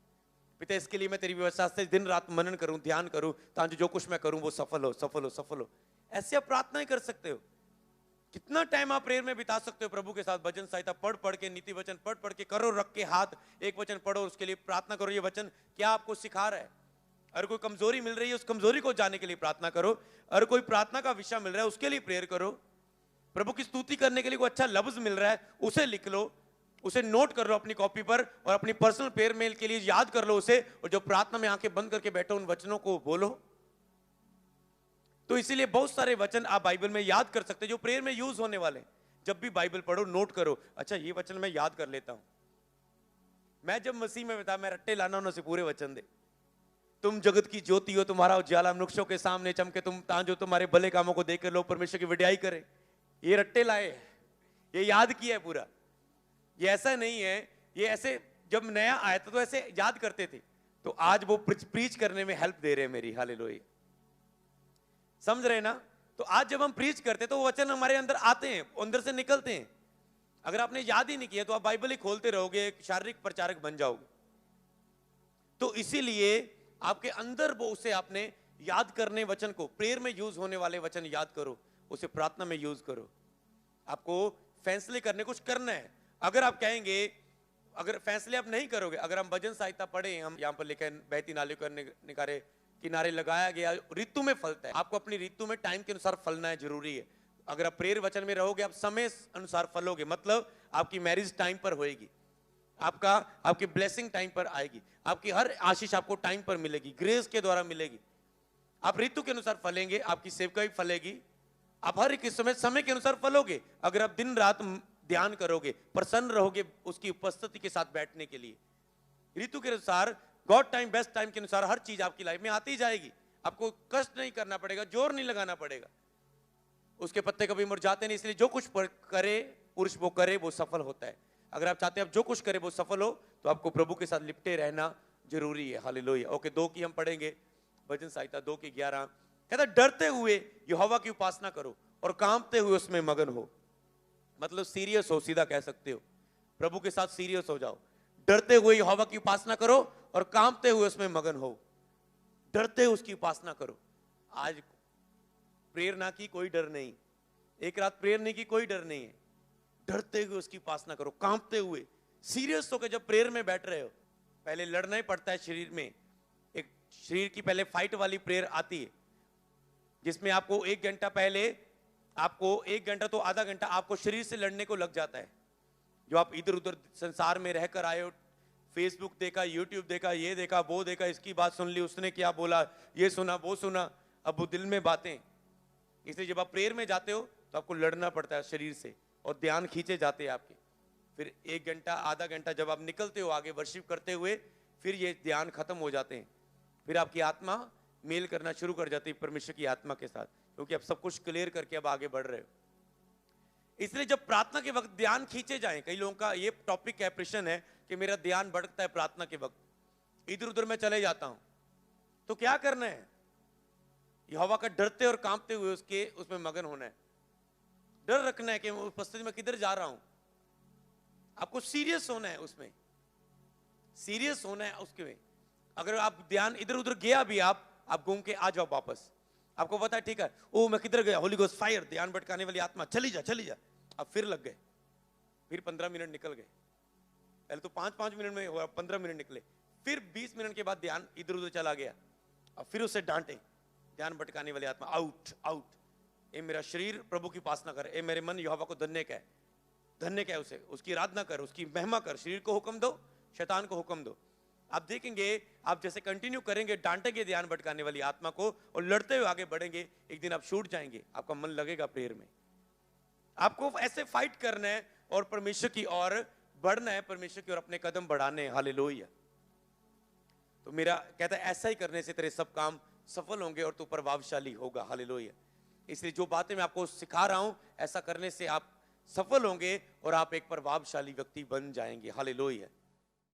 पिता। इसके लिए मैं तेरी व्यवस्था से दिन रात मनन करूं, ध्यान करूं, ताकि जो कुछ मैं करूं वो सफल हो, सफल हो, सफल हो। ऐसे आप प्रार्थना ही कर सकते हो। कितना टाइम आप प्रेयर में बिता सकते हो प्रभु के साथ। भजन सहायता पढ़ के, नीति वचन पढ़ के करो, रख के हाथ, एक वचन पढ़ो, उसके लिए प्रार्थना करो। ये वचन क्या आपको सिखा रहा है? अगर कोई कमजोरी मिल रही है उस कमजोरी को जानने के लिए प्रार्थना करो। अगर कोई प्रार्थना का विषय मिल रहा है उसके लिए प्रेयर करो। प्रभु की स्तुति करने के लिए कोई अच्छा लफ्ज मिल रहा है उसे लिख लो, उसे नोट कर लो अपनी कॉपी पर, और अपनी पर्सनल प्रेयर मेल के लिए याद कर लो उसे, और जो प्रार्थना में आंखें बंद करके बैठो उन वचनों को बोलो। तो इसीलिए बहुत सारे वचन आप बाइबल में याद कर सकते हैं जो प्रेयर में यूज होने वाले। जब भी बाइबल पढ़ो नोट करो, अच्छा ये वचन मैं याद कर लेता हूं। मैं जब मसीह में बता, मैं रट्टे लाना उन्होंने पूरे वचन दे। तुम जगत की ज्योति हो, तुम्हारा उजाला मनुष्यों के सामने चमके, तुम जो तुम्हारे भले कामों को देखकर लोग परमेश्वर की वडियाई करे। ये रट्टे लाए, ये याद किया है पूरा। ये ऐसा नहीं है, ये ऐसे जब नया आया था तो ऐसे याद करते थे, तो आज वो प्रीच करने में हेल्प दे रहे हैं मेरी। हालेलुया। समझ रहे ना? तो आज जब हम प्रीच करते हैं तो वो वचन हमारे अंदर आते हैं, अंदर से निकलते हैं। अगर आपने याद ही नहीं किया तो आप बाइबल ही खोलते रहोगे, एक शारीरिक प्रचारक बन जाओगे। तो इसीलिए आपके अंदर वो उसे आपने याद करने वचन को, प्रेयर में यूज होने वाले वचन याद करो, उसे प्रार्थना में यूज करो। आपको फैसले करने कुछ करना है। अगर आप कहेंगे, अगर फैसले आप नहीं करोगे, अगर हम भजन सहायता पढ़े, हम यहां पर लिखे बहती नालियों के किनारे लगाया गया, ऋतु में फलता है। आपको अपनी ऋतु में टाइम के अनुसार फलना है, जरूरी है। अगर आप प्रेयर वचन में रहोगे आप समय अनुसार फलोगे, मतलब आपकी मैरिज टाइम पर होएगी, आपकी ब्लेसिंग टाइम पर आएगी, आपकी हर आशीष आपको टाइम पर मिलेगी, ग्रेस के द्वारा मिलेगी। आप ऋतु के अनुसार फलेंगे, आपकी सेवका भी फलेगी, आप हर एक समय के अनुसार फलोगे। अगर आप दिन रात ध्यान करोगे, प्रसन्न रहोगे उसकी उपस्थिति के साथ बैठने के लिए, ऋतु के अनुसार, गॉड टाइम, बेस्ट टाइम के अनुसार हर चीज आपकी लाइफ में आती जाएगी। आपको कष्ट नहीं करना पड़ेगा, जोर नहीं लगाना पड़ेगा। उसके पत्ते कभी मुरझाते नहीं, इसलिए जो कुछ करे पुरुष वो करे वो सफल होता है। अगर आप चाहते हैं आप जो कुछ करे वो सफल हो, तो आपको प्रभु के साथ लिपटे रहना जरूरी है। हालेलुया। ओके, 2 की हम पढ़ेंगे, भजन सहायता 2 की 11 कहता डरते हुए यहोवा की उपासना करो और कांपते हुए उसमें मगन हो। मतलब सीरियस हो, सीधा कह सकते हो, प्रभु के साथ सीरियस हो जाओ। डरते हुए यहोवा की उपासना करो और कांपते हुए उसमें मगन हो। डरते हुए उसकी उपासना करो। आज प्रेयर ना की कोई डर नहीं, एक रात प्रेयर नहीं की कोई डर नहीं है। डरते हुए उसकी उपासना करो, कांपते हुए, सीरियस होकर जब प्रेयर में बैठ रहे हो। पहले लड़ना ही पड़ता है शरीर में, एक शरीर की पहले फाइट वाली प्रेयर आती है, जिसमें आपको 1 घंटा पहले, आपको 1 घंटा तो आधा घंटा आपको शरीर से लड़ने को लग जाता है। जो आप इधर उधर संसार में रहकर आए हो, फेसबुक देखा, यूट्यूब देखा, ये देखा, वो देखा, इसकी बात सुन ली, उसने क्या बोला, ये सुना, वो सुना, अब वो दिल में बातें। इसलिए जब आप प्रेयर में जाते हो तो आपको लड़ना पड़ता है शरीर से और ध्यान खींचे जाते हैं आपके। फिर 1 घंटा आधा घंटा जब आप निकलते हो आगे वर्शिप करते हुए, फिर ये ध्यान खत्म हो जाते हैं। फिर आपकी आत्मा मेल करना शुरू कर जाती है परमेश्वर की आत्मा के साथ, क्योंकि आप सब कुछ क्लियर करके अब आगे बढ़ रहे हो। इसलिए जब प्रार्थना के वक्त ध्यान खींचे जाएं, कई लोगों का ये टॉपिक है, प्रश्न है कि मेरा ध्यान भटकता है प्रार्थना के वक्त, इधर उधर मैं चले जाता हूं, तो क्या करना है? यहोवा का डरते और कांपते हुए उसमें मगन होना है। डर रखना है कि उपस्थिति में किधर जा रहा हूं। आपको सीरियस होना है, उसमें सीरियस होना है उसके में। अगर आप ध्यान इधर उधर गया भी, आप घूम के आ जाओ वापस, आपको पता है ठीक है, ओ मैं किधर गया, होली गोस्ट फायर, ध्यान भटकाने वाली आत्मा, चली जा। अब फिर लग गए, फिर 15 मिनट निकल गए। पहले तो 5-5 मिनट में हुआ, 15 मिनट निकले, फिर 20 मिनट के बाद ध्यान इधर उधर चला गया। अब फिर उसे डांटे, ध्यान भटकाने वाली आत्मा आउट आउट। ए मेरा शरीर प्रभु की उपासना कर, ए मेरे मन यहोवा को धन्य कह, धन्य कह उसे, उसकी आराधना कर, उसकी महिमा कर। शरीर को हुक्म दो, शैतान को हुक्म दो। आप देखेंगे, आप जैसे कंटिन्यू करेंगे, डांटेंगे ध्यान भटकाने वाली आत्मा को और लड़ते हुए आगे बढ़ेंगे, एक दिन आप छूट जाएंगे, आपका मन लगेगा प्रेयर में। आपको ऐसे फाइट करना है और परमेश्वर की ओर बढ़ना है, परमेश्वर की ओर अपने कदम बढ़ाने हैं। हालेलुया। तो मेरा कहता है ऐसा ही करने से तेरे सब काम सफल होंगे और तू प्रभावशाली होगा। हालेलुया। इसलिए जो बातें मैं आपको सिखा रहा हूं, ऐसा करने से आप सफल होंगे और आप एक प्रभावशाली व्यक्ति बन जाएंगे। हालेलुया।